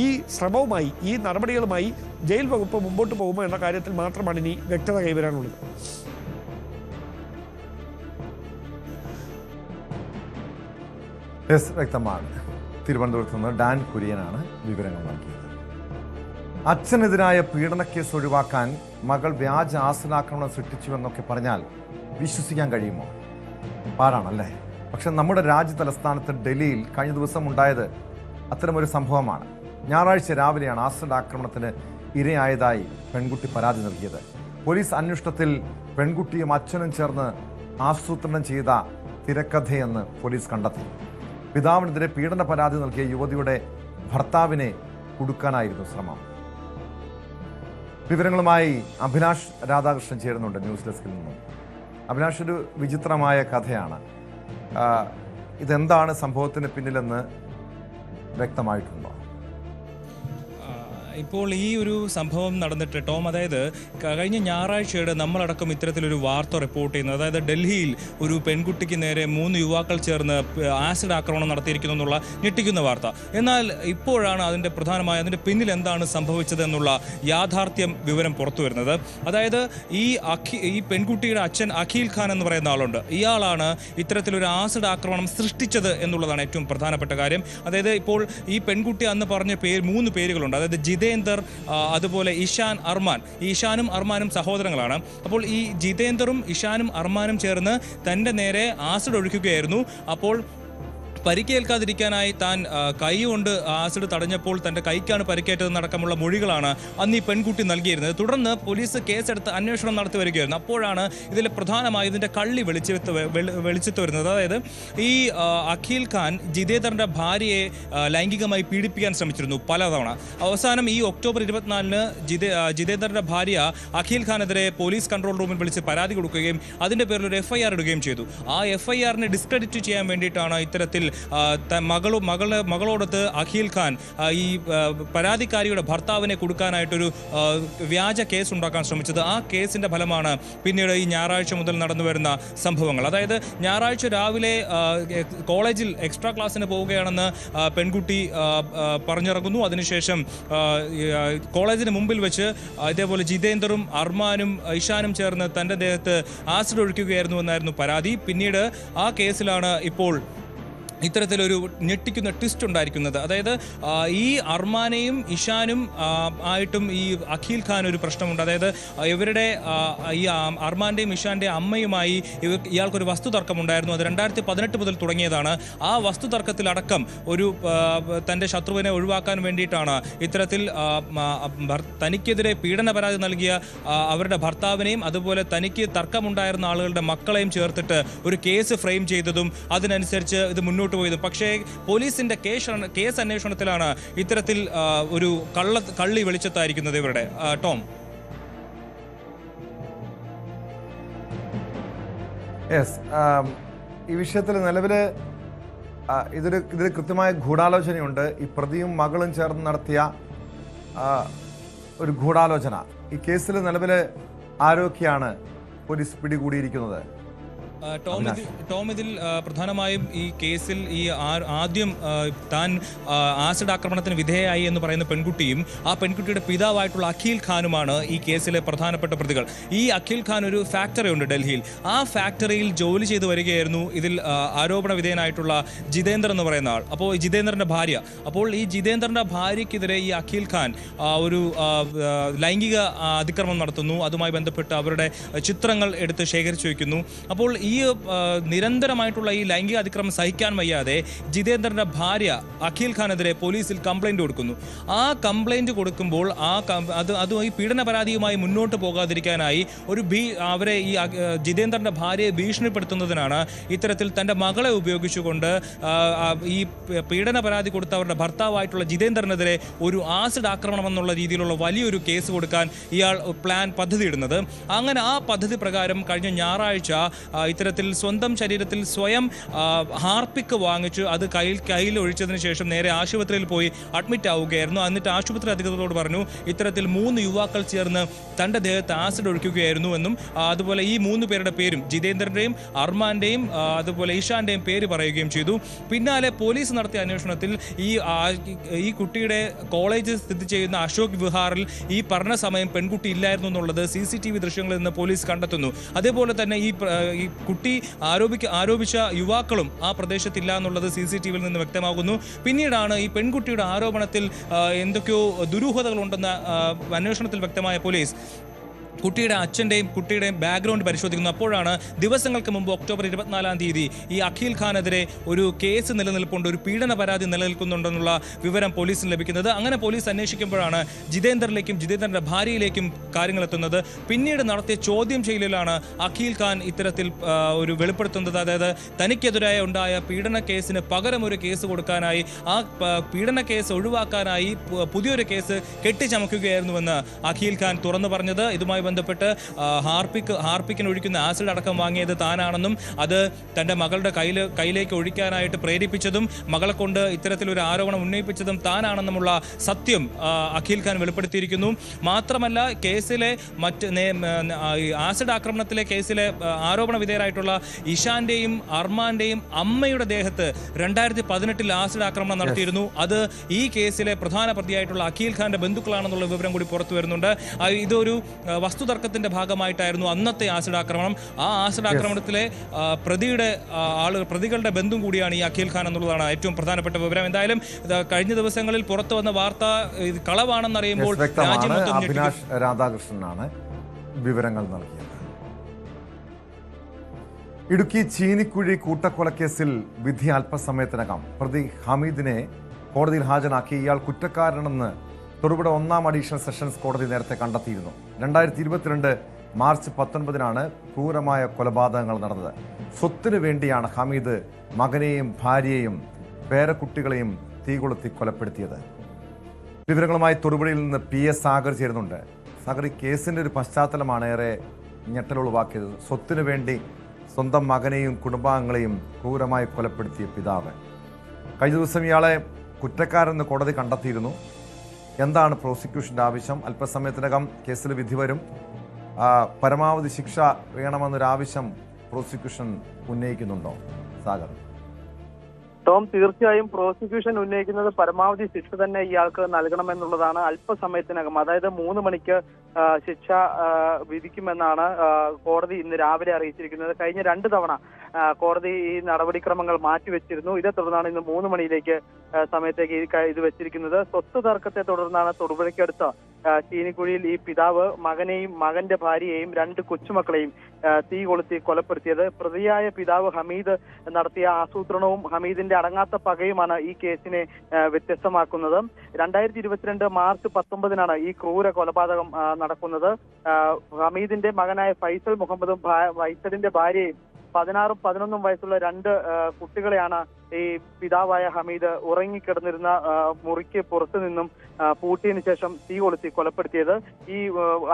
ഈ ശ്രമവുമായി, ഈ നടപടികളുമായി ജയിൽ വകുപ്പ് മുമ്പോട്ട് പോകുമോ എന്ന കാര്യത്തിൽ മാത്രമാണ് ഇനി വ്യക്തത കൈവരാനുള്ളത്. വ്യക്തമാണ്. തിരുവനന്തപുരത്ത് നിന്ന് ഡാൻ കുര്യനാണ് വിവരങ്ങൾ നൽകിയത്. അച്ഛനെതിരായ പീഡനക്കേസ് ഒഴിവാക്കാൻ മകൾ വ്യാജ ആസനാക്രമണം സൃഷ്ടിച്ചുവെന്നൊക്കെ പറഞ്ഞാൽ വിശ്വസിക്കാൻ കഴിയുമോ? പാടാണല്ലേ. പക്ഷെ നമ്മുടെ രാജ്യ തലസ്ഥാനത്ത് ഡൽഹിയിൽ കഴിഞ്ഞ ദിവസം ഉണ്ടായത് അത്തരമൊരു സംഭവമാണ്. ഞായറാഴ്ച രാവിലെയാണ് ആസിഡ് ആക്രമണത്തിന് ഇരയായതായി പെൺകുട്ടി പരാതി നൽകിയത്. പോലീസ് അന്വേഷണത്തിൽ പെൺകുട്ടിയും അച്ഛനും ചേർന്ന് ആസൂത്രണം ചെയ്ത തിരക്കഥയെന്ന് പോലീസ് കണ്ടെത്തി. പിതാവിനെതിരെ പീഡന പരാതി നൽകിയ യുവതിയുടെ ഭർത്താവിനെ കുടുക്കാനായിരുന്നു ശ്രമം. വിവരങ്ങളുമായി അഭിലാഷ് രാധാകൃഷ്ണൻ ചേരുന്നുണ്ട് ന്യൂസ് ഡെസ്കിൽ നിന്നും. അഭിലാഷ്, ഒരു വിചിത്രമായ കഥയാണ്. ഇതെന്താണ് സംഭവത്തിന് പിന്നിലെന്ന് വ്യക്തമായിട്ടുണ്ടോ? ഇപ്പോൾ ഈ ഒരു സംഭവം നടന്നിട്ട് ടോം, അതായത് കഴിഞ്ഞ ഞായറാഴ്ചയുടെ നമ്മളടക്കം ഇത്തരത്തിലൊരു വാർത്ത റിപ്പോർട്ട് ചെയ്യുന്നത്, അതായത് ഡൽഹിയിൽ ഒരു പെൺകുട്ടിക്ക് നേരെ 3 യുവാക്കൾ ചേർന്ന് ആസിഡ് ആക്രമണം നടത്തിയിരിക്കുന്നു എന്നുള്ള ഞെട്ടിക്കുന്ന വാർത്ത. എന്നാൽ ഇപ്പോഴാണ് അതിൻ്റെ പിന്നിൽ എന്താണ് സംഭവിച്ചതെന്നുള്ള യാഥാർത്ഥ്യം വിവരം പുറത്തു വരുന്നത്. അതായത് ഈ പെൺകുട്ടിയുടെ അച്ഛൻ അഖിൽ ഖാൻ എന്ന് പറയുന്ന ആളുണ്ട്. ഇയാളാണ് ഇത്തരത്തിലൊരു ആസിഡ് ആക്രമണം സൃഷ്ടിച്ചത് എന്നുള്ളതാണ് ഏറ്റവും പ്രധാനപ്പെട്ട കാര്യം. അതായത് ഇപ്പോൾ ഈ പെൺകുട്ടി അന്ന് പറഞ്ഞ 3 പേരുകളുണ്ട്. അതായത് ജിതേന്ദർ, അതുപോലെ ഇഷാൻ, അർമാൻ. ഈ ഇഷാനും അർമാനും സഹോദരങ്ങളാണ്. അപ്പോൾ ഈ ജിതേന്ദറും ഇഷാനും അർമാനും ചേർന്ന് തൻ്റെ നേരെ ആസിഡ് ഒഴിക്കുകയായിരുന്നു. അപ്പോൾ പരിക്കേൽക്കാതിരിക്കാനായി താൻ കൈ കൊണ്ട് ആസിഡ് തടഞ്ഞപ്പോൾ തൻ്റെ കൈക്കാണ് പരിക്കേറ്റതെന്നടക്കമുള്ള മൊഴികളാണ് അന്ന് ഈ പെൺകുട്ടി നൽകിയിരുന്നത്. തുടർന്ന് പോലീസ് കേസെടുത്ത് അന്വേഷണം നടത്തി വരികയായിരുന്നു. അപ്പോഴാണ് ഇതിൽ പ്രധാനമായി ഇതിൻ്റെ കള്ളി വെളിച്ചത്ത് വരുന്നത്. അതായത് ഈ അഖിൽ ഖാൻ ജിതേന്ദറിൻ്റെ ഭാര്യയെ ലൈംഗികമായി പീഡിപ്പിക്കാൻ ശ്രമിച്ചിരുന്നു പലതവണ. അവസാനം ഈ ഒക്ടോബർ 24-ന് ജിതേന്ദറിൻ്റെ ഭാര്യ അഖിൽ ഖാനെതിരെ പോലീസ് കൺട്രോൾ റൂമിൽ വിളിച്ച് പരാതി കൊടുക്കുകയും അതിൻ്റെ പേരിൽ ഒരു FIR ഇടുകയും ചെയ്തു. ആ FIR-നെ ഡിസ്ക്രെഡിറ്റ് ചെയ്യാൻ വേണ്ടിയിട്ടാണ് ഇത്തരത്തിൽ മകളോടൊത്ത് അഖിൽ ഖാൻ ഈ പരാതിക്കാരിയുടെ ഭർത്താവിനെ കൊടുക്കാനായിട്ടൊരു വ്യാജ കേസ് ഉണ്ടാക്കാൻ ശ്രമിച്ചത്. ആ കേസിന്റെ ഫലമാണ് പിന്നീട് ഈ ഞായറാഴ്ച മുതൽ നടന്നു വരുന്ന സംഭവങ്ങൾ. അതായത് ഞായറാഴ്ച രാവിലെ കോളേജിൽ എക്സ്ട്രാ ക്ലാസ്സിന് പോവുകയാണെന്ന് പെൺകുട്ടി പറഞ്ഞിറങ്ങുന്നു. അതിനുശേഷം കോളേജിന് മുമ്പിൽ വെച്ച് ഇതേപോലെ ജിതേന്ദറും അർമാനും ഇഷാനും ചേർന്ന് തൻ്റെ ദേഹത്ത് ആസിഡ് ഒഴിക്കുകയായിരുന്നു എന്നായിരുന്നു പരാതി. പിന്നീട് ആ കേസിലാണ് ഇപ്പോൾ ഇത്തരത്തിലൊരു ഞെട്ടിക്കുന്ന ട്വിസ്റ്റ് ഉണ്ടായിരിക്കുന്നത്. അതായത് ഈ അർമാനെയും ഇഷാനും ആയിട്ടും ഈ അഖിൽ ഖാൻ ഒരു പ്രശ്നമുണ്ട്. അതായത് ഇവരുടെ ഈ അർമാൻ്റെയും ഇഷാൻ്റെയും അമ്മയുമായി ഇയാൾക്കൊരു വസ്തു തർക്കമുണ്ടായിരുന്നു. അത് 2018 മുതൽ തുടങ്ങിയതാണ്. ആ വസ്തു തർക്കത്തിലടക്കം ഒരു തൻ്റെ ശത്രുവിനെ ഒഴിവാക്കാൻ വേണ്ടിയിട്ടാണ് ഇത്തരത്തിൽ തനിക്കെതിരെ പീഡന പരാതി നൽകിയ അവരുടെ ഭർത്താവിനെയും അതുപോലെ തനിക്ക് തർക്കമുണ്ടായിരുന്ന ആളുകളുടെ മക്കളെയും ചേർത്തിട്ട് ഒരു കേസ് ഫ്രെയിം ചെയ്തതും അതിനനുസരിച്ച് ഇത് മുന്നോട്ട് പോയതും. പക്ഷേ പോലീസിന്റെ കേസ് അന്വേഷണത്തിലാണ് ഇത്തരത്തിൽ ഒരു കള്ളി വെളിച്ചത്തായിരിക്കുന്നത് ഇവരുടെ. ടോം, ഈ വിഷയത്തിൽ നിലവിൽ ഇതിൽ കൃത്യമായ ഗൂഢാലോചനയുണ്ട്. ഈ പ്രതിയും മകളും ചേർന്ന് നടത്തിയ ഒരു ഗൂഢാലോചന. ഈ കേസിൽ നിലവിൽ ആരൊക്കെയാണ് പോലീസ് പിടികൂടിയിരിക്കുന്നത്? ടോം, ഇതിൽ പ്രധാനമായും ഈ കേസിൽ ഈ ആദ്യം താൻ ആസിഡ് ആക്രമണത്തിന് വിധേയയായി എന്ന് പറയുന്ന പെൺകുട്ടിയും ആ പെൺകുട്ടിയുടെ പിതാവായിട്ടുള്ള അഖിൽ ഖാനുമാണ് ഈ കേസിലെ പ്രധാനപ്പെട്ട പ്രതികൾ. ഈ അഖിൽ ഖാൻ ഒരു ഫാക്ടറി ഉണ്ട് ഡൽഹിയിൽ. ആ ഫാക്ടറിയിൽ ജോലി ചെയ്തു വരികയായിരുന്നു ഇതിൽ ആരോപണ വിധേയനായിട്ടുള്ള ജിതേന്ദ്രൻ എന്ന് പറയുന്ന ആൾ. അപ്പോൾ ജിതേന്ദ്രൻ്റെ ഭാര്യ. അപ്പോൾ ഈ ജിതേന്ദ്രൻ്റെ ഭാര്യയ്ക്കെതിരെ ഈ അഖിൽ ഖാൻ ഒരു ലൈംഗിക അതിക്രമം നടത്തുന്നു. അതുമായി ബന്ധപ്പെട്ട് അവരുടെ ചിത്രങ്ങൾ എടുത്ത് ശേഖരിച്ചു വയ്ക്കുന്നു. അപ്പോൾ ഈ നിരന്തരമായിട്ടുള്ള ഈ ലൈംഗിക അതിക്രമം സഹിക്കാൻ വയ്യാതെ ജിതേന്ദ്രന്റെ ഭാര്യ അഖിൽ ഖാനെതിരെ പോലീസിൽ കംപ്ലൈന്റ് കൊടുക്കുന്നു. ആ കംപ്ലൈന്റ് കൊടുക്കുമ്പോൾ അത് ഈ പീഡന പരാതിയുമായി മുന്നോട്ട് പോകാതിരിക്കാനായി അവരെ ഈ ജിതേന്ദ്രന്റെ ഭാര്യയെ ഭീഷണിപ്പെടുത്തുന്നതിനാണ് ഇത്തരത്തിൽ തൻ്റെ മകളെ ഉപയോഗിച്ചുകൊണ്ട് ഈ പീഡന പരാതി കൊടുത്ത അവരുടെ ഭർത്താവായിട്ടുള്ള ജിതേന്ദ്രനെതിരെ ഒരു ആസിഡ് ആക്രമണം എന്നുള്ള രീതിയിലുള്ള വലിയൊരു കേസ് കൊടുക്കാൻ ഇയാൾ പദ്ധതിയിടുന്നത്. അങ്ങനെ ആ പദ്ധതി പ്രകാരം കഴിഞ്ഞ ഞായറാഴ്ച ഇത്തരത്തിൽ സ്വന്തം ശരീരത്തിൽ സ്വയം ഹാർപ്പിക്ക് വാങ്ങിച്ച് അത് കയ്യിൽ ഒഴിച്ചതിന് ശേഷം നേരെ ആശുപത്രിയിൽ പോയി അഡ്മിറ്റ് ആവുകയായിരുന്നു. എന്നിട്ട് ആശുപത്രി അധികൃതരോട് പറഞ്ഞു ഇത്തരത്തിൽ 3 യുവാക്കൾ ചേർന്ന് തൻ്റെ ദേഹത്ത് ആസിഡ് ഒഴിക്കുകയായിരുന്നു എന്നും അതുപോലെ ഈ 3 പേരുടെ പേരും ജിതേന്ദ്രൻ്റെയും അർമാൻ്റെയും അതുപോലെ ഇഷാൻ്റെയും പേര് പറയുകയും ചെയ്തു. പിന്നാലെ പോലീസ് നടത്തിയ അന്വേഷണത്തിൽ ഈ കുട്ടിയുടെ കോളേജ് സ്ഥിതി ചെയ്യുന്ന അശോക് വിഹാറിൽ ഈ പറഞ്ഞ സമയം പെൺകുട്ടി ഇല്ലായിരുന്നു എന്നുള്ളത് CCTV ദൃശ്യങ്ങളിൽ നിന്ന് പോലീസ് കണ്ടെത്തുന്നു. അതേപോലെ തന്നെ ഈ കുട്ടി ആരോപിച്ച യുവാക്കളും ആ പ്രദേശത്തില്ല എന്നുള്ളത് CCTVയിൽ നിന്ന് വ്യക്തമാകുന്നു. പിന്നീടാണ് ഈ പെൺകുട്ടിയുടെ ആരോപണത്തിൽ എന്തൊക്കെയോ ദുരൂഹതകളുണ്ടെന്ന അന്വേഷണത്തിൽ വ്യക്തമായ പോലീസ് കുട്ടിയുടെ അച്ഛൻ്റെയും കുട്ടിയുടെയും ബാക്ക്ഗ്രൗണ്ട് പരിശോധിക്കുന്നു. അപ്പോഴാണ് ദിവസങ്ങൾക്ക് മുമ്പ് ഒക്ടോബർ 24-ാം തീയതി ഈ അഖിൽ ഖാനെതിരെ ഒരു കേസ് നിലനിൽപ്പുണ്ട്, ഒരു പീഡന പരാതി നിലനിൽക്കുന്നുണ്ടെന്നുള്ള വിവരം പോലീസിന് ലഭിക്കുന്നത്. അങ്ങനെ പോലീസ് അന്വേഷിക്കുമ്പോഴാണ് ജിതേന്ദ്രനിലേക്കും ജിതേന്ദ്രൻ്റെ ഭാര്യയിലേക്കും കാര്യങ്ങൾ എത്തുന്നത്. പിന്നീട് നടത്തിയ ചോദ്യം ചെയ്യലിലാണ് അഖിൽ ഖാൻ ഇത്തരത്തിൽ ഒരു വെളിപ്പെടുത്തുന്നത്. അതായത് തനിക്കെതിരായ ഉണ്ടായ പീഡന കേസിന് പകരം ഒരു കേസ് കൊടുക്കാനായി ആ പീഡന കേസ് ഒഴിവാക്കാനായി പുതിയൊരു കേസ് കെട്ടിച്ചമക്കുകയായിരുന്നുവെന്ന് അഖിൽ ഖാൻ തുറന്നു പറഞ്ഞത്. ഇതുമായി ബന്ധപ്പെട്ട് ഹാർപ്പിക്കിന് ഒഴിക്കുന്ന ആസിഡ് അടക്കം വാങ്ങിയത് താനാണെന്നും അത് തൻ്റെ മകളുടെ കയ്യിലേക്ക് ഒഴിക്കാനായിട്ട് പ്രേരിപ്പിച്ചതും മകളെ കൊണ്ട് ഇത്തരത്തിലൊരു ആരോപണം ഉന്നയിപ്പിച്ചതും താനാണെന്നുമുള്ള സത്യം അഖിൽ ഖാൻ വെളിപ്പെടുത്തിയിരിക്കുന്നു. മാത്രമല്ല കേസിലെ ആസിഡ് ആക്രമണത്തിലെ കേസിലെ ആരോപണ വിധേയരായിട്ടുള്ള ഇഷാന്റെയും അർമാന്റെയും അമ്മയുടെ ദേഹത്ത് 2018 ആസിഡ് ആക്രമണം നടത്തിയിരുന്നു. അത് ഈ കേസിലെ പ്രധാന പ്രതിയായിട്ടുള്ള അഖിൽ ഖാന്റെ ബന്ധുക്കളാണെന്നുള്ള വിവരം കൂടി പുറത്തു വരുന്നുണ്ട്. ഇതൊരു വസ്തുതർക്കത്തിന്റെ ഭാഗമായിട്ടായിരുന്നു അന്നത്തെ ആസിഡ് ആക്രമണം. ആ ആസിഡ് ആക്രമണത്തിലെ പ്രതികളുടെ ബന്ധു കൂടിയാണ് ഈ അഖിൽ ഖാൻ എന്നുള്ളതാണ് ഏറ്റവും പ്രധാനപ്പെട്ട വിവരം. എന്തായാലും കഴിഞ്ഞ ദിവസങ്ങളിൽ പുറത്തു വന്ന വാർത്ത കളവാണെന്നറിയുമ്പോൾ അഭിലാഷ് രാധാകൃഷ്ണനാണ് വിവരങ്ങൾ നൽകിയത്. ഇടുക്കി ചീനിക്കുഴി കൂട്ടക്കൊലക്കേസിൽ വിധി അല്പസമയത്തിനകം. പ്രതി ഹമീദിനെ കോടതിയിൽ ഹാജരാക്കി. ഇയാൾ കുറ്റക്കാരനെന്ന് തൊടുപുഴ 1-ാം അഡീഷണൽ സെഷൻസ് കോടതി നേരത്തെ കണ്ടെത്തിയിരുന്നു. 2022 മാർച്ച് 19-നാണ് ക്രൂരമായ കൊലപാതകങ്ങൾ നടന്നത്. സ്വത്തിനു വേണ്ടിയാണ് ഹമീദ് മകനെയും ഭാര്യയെയും പേരക്കുട്ടികളെയും തീകൊളുത്തി കൊലപ്പെടുത്തിയത്. വിവരങ്ങളുമായി തൊടുപുഴയിൽ നിന്ന് PS സാഗർ ചേരുന്നുണ്ട്. സാഗർ, ഈ കേസിൻ്റെ ഒരു പശ്ചാത്തലമാണ് ഏറെ ഞെട്ടലുളവാക്കിയത്. സ്വത്തിനു വേണ്ടി സ്വന്തം മകനെയും കുടുംബാംഗങ്ങളെയും ക്രൂരമായി കൊലപ്പെടുത്തിയ പിതാവ്. കഴിഞ്ഞ ദിവസം ഇയാളെ കുറ്റക്കാരെന്ന് കോടതി കണ്ടെത്തിയിരുന്നു. എന്താണ് പ്രോസിക്യൂഷൻ്റെ ആവശ്യം? അല്പസമയത്തിനകം കേസിൽ വിധി വരും. പരമാവധി ശിക്ഷ വേണമെന്നൊരാവശ്യം പ്രോസിക്യൂഷൻ ഉന്നയിക്കുന്നുണ്ടോ? സാഗർ. ടോം, തീർച്ചയായും പ്രോസിക്യൂഷൻ ഉന്നയിക്കുന്നത് പരമാവധി ശിക്ഷ തന്നെ ഇയാൾക്ക് നൽകണമെന്നുള്ളതാണ്. അല്പസമയത്തിനകം, അതായത് 3 മണിക്ക് ശിക്ഷ വിധിക്കുമെന്നാണ് കോടതി ഇന്ന് രാവിലെ അറിയിച്ചിരിക്കുന്നത്. കഴിഞ്ഞ 2 തവണ കോടതി ഈ നടപടിക്രമങ്ങൾ മാറ്റിവെച്ചിരുന്നു. ഇതേ തുടർന്നാണ് ഇന്ന് 3 മണിയിലേക്ക് സമയത്തേക്ക് ഇത് വെച്ചിരിക്കുന്നത്. സ്വത്ത് തർക്കത്തെ തുടർന്നാണ് തൊടുപുഴയ്ക്കടുത്ത ചീനിക്കുഴിയിൽ ഈ പിതാവ് മകനെയും മകന്റെ ഭാര്യയെയും 2 കൊച്ചുമക്കളെയും തീ കൊളുത്തി കൊലപ്പെടുത്തിയത്. പ്രതിയായ പിതാവ് ഹമീദ് നടത്തിയ ആസൂത്രണവും ഹമീദിന്റെ അടങ്ങാത്ത പകയുമാണ് ഈ കേസിനെ വ്യത്യസ്തമാക്കുന്നത്. 2022 മാർച്ച് 19 ഈ ക്രൂര കൊലപാതകം നടക്കുന്നത്. ഹമീദിന്റെ മകനായ ഫൈസൽ മുഹമ്മദും ഫൈസലിന്റെ ഭാര്യയും 16ഉം 11ഉം വയസ്സുള്ള 2 കുട്ടികളെയാണ് ഈ പിതാവായ ഹമീദ് ഉറങ്ങിക്കിടന്നിരുന്ന മുറിക്ക് പുറത്തു നിന്നും പൂട്ടിയതിനു ശേഷം തീ കൊളുത്തി കൊലപ്പെടുത്തിയത്. ഈ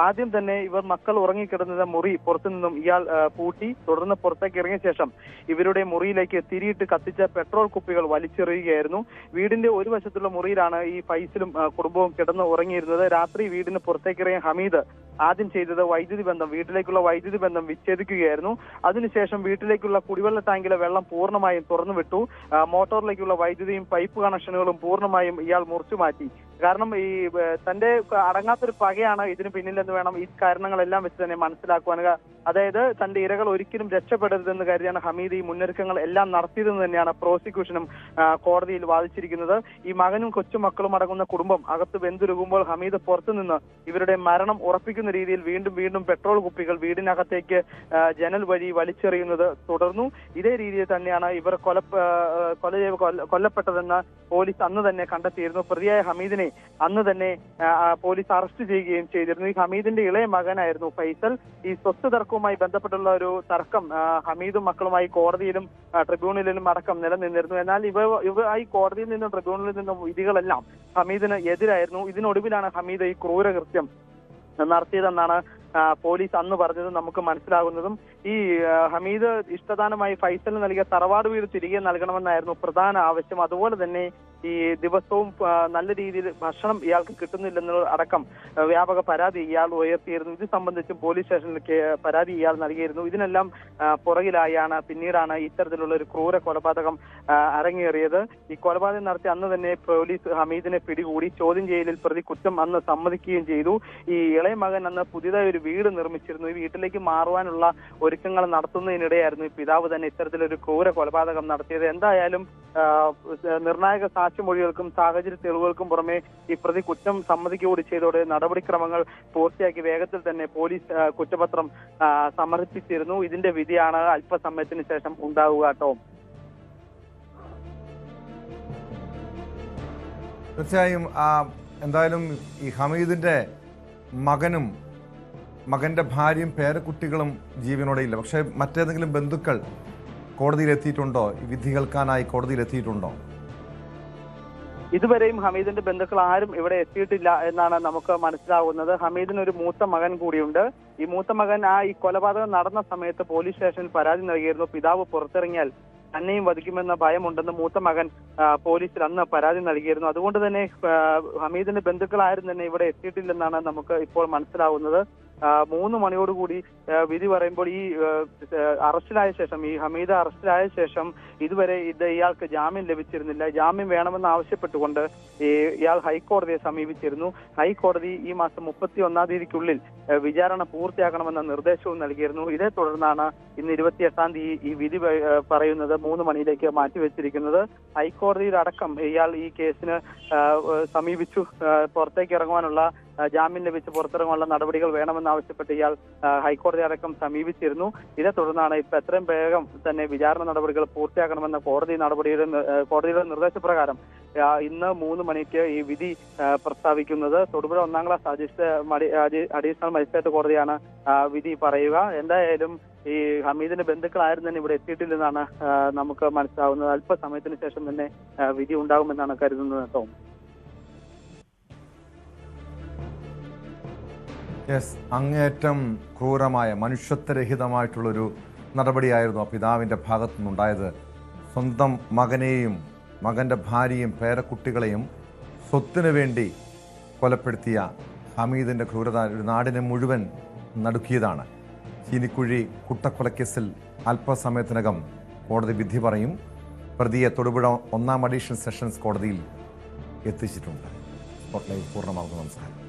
ആദ്യം തന്നെ ഇവർ മക്കൾ ഉറങ്ങിക്കിടന്ന മുറി പുറത്തു നിന്നും ഇയാൾ പൂട്ടി. തുടർന്ന് പുറത്തേക്ക് ഇറങ്ങിയ ശേഷം ഇവരുടെ മുറിയിലേക്ക് തിരിയിട്ട് കത്തിച്ച പെട്രോൾ കുപ്പികൾ വലിച്ചെറിയുകയായിരുന്നു. വീടിന്റെ ഒരു വശത്തുള്ള മുറിയിലാണ് ഈ ഫൈസലും കുടുംബവും കിടന്ന് ഉറങ്ങിയിരുന്നത്. രാത്രി വീടിന് പുറത്തേക്ക് ഇറങ്ങിയ ഹമീദ് ആദ്യം ചെയ്തത് വീട്ടിലേക്കുള്ള വൈദ്യുതി ബന്ധം വിച്ഛേദിക്കുകയായിരുന്നു. അതിനുശേഷം വീട്ടിലേക്കുള്ള കുടിവെള്ള ടാങ്കിലെ വെള്ളം പൂർണ്ണമായും തുറന്നു വിട്ടു. മോട്ടോറിലേക്കുള്ള വൈദ്യുതിയും പൈപ്പ് കണക്ഷനുകളും പൂർണ്ണമായും ഇയാൾ മുറിച്ചു മാറ്റി. കാരണം ഈ തന്റെ അടങ്ങാത്തൊരു പകയാണ് ഇതിന് പിന്നിലെന്ന് വേണം ഈ കാരണങ്ങളെല്ലാം വെച്ച് തന്നെ മനസ്സിലാക്കുവാൻ. അതായത് തന്റെ ഇരകൾ ഒരിക്കലും രക്ഷപ്പെടരുതെന്ന് കരുതിയാണ് ഹമീദ് ഈ മുന്നൊരുക്കങ്ങൾ എല്ലാം നടത്തിയതെന്ന് തന്നെയാണ് പ്രോസിക്യൂഷനും കോടതിയിൽ വാദിച്ചിരിക്കുന്നത്. ഈ മകനും കൊച്ചുമക്കളും അടങ്ങുന്ന കുടുംബം അകത്ത് വെന്തുരുകുമ്പോൾ ഹമീദ് പുറത്തുനിന്ന് ഇവരുടെ മരണം ഉറപ്പിക്കുന്ന രീതിയിൽ വീണ്ടും പെട്രോൾ കുപ്പികൾ വീടിനകത്തേക്ക് ജനൽ വഴി വലിച്ചെറിയുന്നത് തുടർന്നു. ഇതേ രീതിയിൽ തന്നെയാണ് ഇവർ കൊല്ലപ്പെട്ടതെന്ന് പോലീസ് അന്ന് തന്നെ കണ്ടെത്തിയിരുന്നു. പ്രതിയായ ഹമീദിനെ അന്ന് തന്നെ പോലീസ് അറസ്റ്റ് ചെയ്യുകയും ചെയ്തിരുന്നു. ഈ ഹമീദിന്റെ ഇളയ മകനായിരുന്നു ഫൈസൽ. ഈ സ്വത്ത് തർക്കവുമായി ബന്ധപ്പെട്ടുള്ള ഒരു തർക്കം ഹമീദും മക്കളുമായി കോടതിയിലും ട്രിബ്യൂണലിലും അടക്കം നിലനിന്നിരുന്നു. എന്നാൽ ഇവ ഈ കോടതിയിൽ നിന്നും ട്രിബ്യൂണലിൽ നിന്നും വിധികളെല്ലാം ഹമീദിന് എതിരായിരുന്നു. ഇതിനൊടുവിലാണ് ഹമീദ് ഈ ക്രൂരകൃത്യം നടത്തിയതെന്നാണ് പോലീസ് അന്ന് പറഞ്ഞതും നമുക്ക് മനസ്സിലാകുന്നതും. ഈ ഹമീദ് ഇഷ്ടദാനമായി ഫൈസലിന് നൽകിയ തറവാട് വീട് തിരികെ നൽകണമെന്നായിരുന്നു പ്രധാന ആവശ്യം. അതുപോലെ തന്നെ ഈ ദിവസവും നല്ല രീതിയിൽ ഭക്ഷണം ഇയാൾക്ക് കിട്ടുന്നില്ലെന്നുള്ള അടക്കം വ്യാപക പരാതി ഇയാൾ ഉയർത്തിയിരുന്നു. ഇത് സംബന്ധിച്ചും പോലീസ് സ്റ്റേഷനിൽ പരാതി ഇയാൾ നൽകിയിരുന്നു. ഇതിനെല്ലാം പിന്നീടാണ് ഇത്തരത്തിലുള്ള ഒരു ക്രൂര കൊലപാതകം അരങ്ങേറിയത്. ഈ കൊലപാതകം നടത്തി അന്ന് തന്നെ പോലീസ് ഹമീദിനെ പിടികൂടി. ചോദ്യം ചെയ്യലിൽ പ്രതി കുറ്റം അന്ന് സമ്മതിക്കുകയും ചെയ്തു. ഈ ഇളയ മകൻ അന്ന് പുതിയതായി ഒരു വീട് നിർമ്മിച്ചിരുന്നു. ഈ വീട്ടിലേക്ക് മാറുവാനുള്ള ഒരുക്കങ്ങൾ നടത്തുന്നതിനിടെയായിരുന്നു ഈ പിതാവ് തന്നെ ഇത്തരത്തിലൊരു ക്രൂര കൊലപാതകം നടത്തിയത്. എന്തായാലും നിർണായക സാക്ഷിമൊഴികൾക്കും സാഹചര്യ തെളിവുകൾക്കും പുറമെ ഈ പ്രതി കുറ്റം സമ്മതിക്കുകകൂടി ചെയ്തോടെ നടപടിക്രമങ്ങൾ പൂർത്തിയാക്കി വേഗത്തിൽ തന്നെ പോലീസ് കുറ്റപത്രം സമർപ്പിച്ചിരുന്നു. ഇതിന്റെ വിധിയാണ് അല്പസമയത്തിന് ശേഷം ഉണ്ടാവുക. ടോം, തീർച്ചയായും എന്തായാലും ഈ ഹമീദിന്റെ മകനും മകന്റെ ഭാര്യയും പേരക്കുട്ടികളും ജീവനോടെ ഇല്ല. പക്ഷേ മറ്റേതെങ്കിലും ബന്ധുക്കൾ കോടതിയിലെത്തിയിട്ടുണ്ടോ? വിധി കേൾക്കാനായി കോടതിയിലെത്തിയിട്ടുണ്ടോ? ഇതുവരെയും ഹമീദിന്റെ ബന്ധുക്കൾ ആരും ഇവിടെ എത്തിയിട്ടില്ല എന്നാണ് നമുക്ക് മനസ്സിലാവുന്നത്. ഹമീദിന് ഒരു മൂത്ത മകൻ കൂടിയുണ്ട്. ഈ മൂത്ത മകൻ ഈ കൊലപാതകം നടന്ന സമയത്ത് പോലീസ് സ്റ്റേഷനിൽ പരാതി നൽകിയിരുന്നു. പിതാവ് പുറത്തിറങ്ങിയാൽ തന്നെയും വധിക്കുമെന്ന ഭയമുണ്ടെന്ന് മൂത്ത മകൻ പോലീസിൽ അന്ന് പരാതി നൽകിയിരുന്നു. അതുകൊണ്ട് തന്നെ ഹമീദിന്റെ ബന്ധുക്കൾ ആരും തന്നെ ഇവിടെ എത്തിയിട്ടില്ലെന്നാണ് നമുക്ക് ഇപ്പോൾ മനസ്സിലാവുന്നത്. 3 മണിയോടുകൂടി വിധി പറയുമ്പോൾ ഈ അറസ്റ്റിലായ ശേഷം ഈ ഹമീദ് അറസ്റ്റിലായ ശേഷം ഇതുവരെ ഇയാൾക്ക് ജാമ്യം ലഭിച്ചിരുന്നില്ല. ജാമ്യം വേണമെന്ന് ആവശ്യപ്പെട്ടുകൊണ്ട് ഇയാൾ ഹൈക്കോടതിയെ സമീപിച്ചിരുന്നു. ഹൈക്കോടതി ഈ മാസം 31-ാം തീയതിക്കുള്ളിൽ വിചാരണ പൂർത്തിയാക്കണമെന്ന നിർദ്ദേശവും നൽകിയിരുന്നു. ഇതേ തുടർന്നാണ് ഇന്ന് 28-ാം തീയതി ഈ വിധി പറയുന്നത് 3 മണിയിലേക്ക് മാറ്റിവെച്ചിരിക്കുന്നത്. ഹൈക്കോടതിയിലടക്കം ഇയാൾ ഈ കേസിന് സമീപിച്ചു. പുറത്തേക്ക് ഇറങ്ങുവാനുള്ള ജാമ്യം ലഭിച്ച് പുറത്തിറങ്ങാനുള്ള നടപടികൾ വേണമെന്നാവശ്യപ്പെട്ട് ഇയാൾ ഹൈക്കോടതി അടക്കം സമീപിച്ചിരുന്നു. ഇതേ തുടർന്നാണ് ഇപ്പൊ എത്രയും വേഗം തന്നെ വിചാരണ നടപടികൾ പൂർത്തിയാക്കണമെന്ന കോടതിയുടെ നിർദ്ദേശപ്രകാരം ഇന്ന് 3 മണിക്ക് ഈ വിധി പ്രസ്താവിക്കുന്നത്. തൊടുപുഴ 1-ാം ക്ലാസ് അഡീഷണൽ മജിസ്ട്രേറ്റ് കോടതിയാണ് വിധി പറയുക. എന്തായാലും ഈ ഹമീദിന്റെ ബന്ധുക്കൾ ആരും തന്നെ ഇവിടെ എത്തിയിട്ടില്ലെന്നാണ് നമുക്ക് മനസ്സിലാവുന്നത്. അല്പസമയത്തിന് ശേഷം തന്നെ വിധി ഉണ്ടാകുമെന്നാണ് കരുതുന്നത്. കേട്ടോ, അങ്ങേയറ്റം ക്രൂരമായ മനുഷ്യത്വരഹിതമായിട്ടുള്ളൊരു നടപടിയായിരുന്നു ആ പിതാവിൻ്റെ ഭാഗത്തു നിന്നുണ്ടായത്. സ്വന്തം മകനെയും മകൻ്റെ ഭാര്യയും പേരക്കുട്ടികളെയും സ്വത്തിനു വേണ്ടി കൊലപ്പെടുത്തിയ ഹമീദിൻ്റെ ക്രൂരത ഒരു നാടിനെ മുഴുവൻ നടുക്കിയതാണ്. ചീനിക്കുഴി കൂട്ടക്കൊലക്കേസിൽ അല്പസമയത്തിനകം കോടതി വിധി പറയും. പ്രതിയെ തൊടുപുഴ 1ാം അഡീഷണൽ സെഷൻസ് കോടതിയിൽ എത്തിച്ചിട്ടുണ്ട്. സ്പോട്ട്ലൈറ്റ് പൂർണ്ണമാകുന്നു. നമസ്കാരം.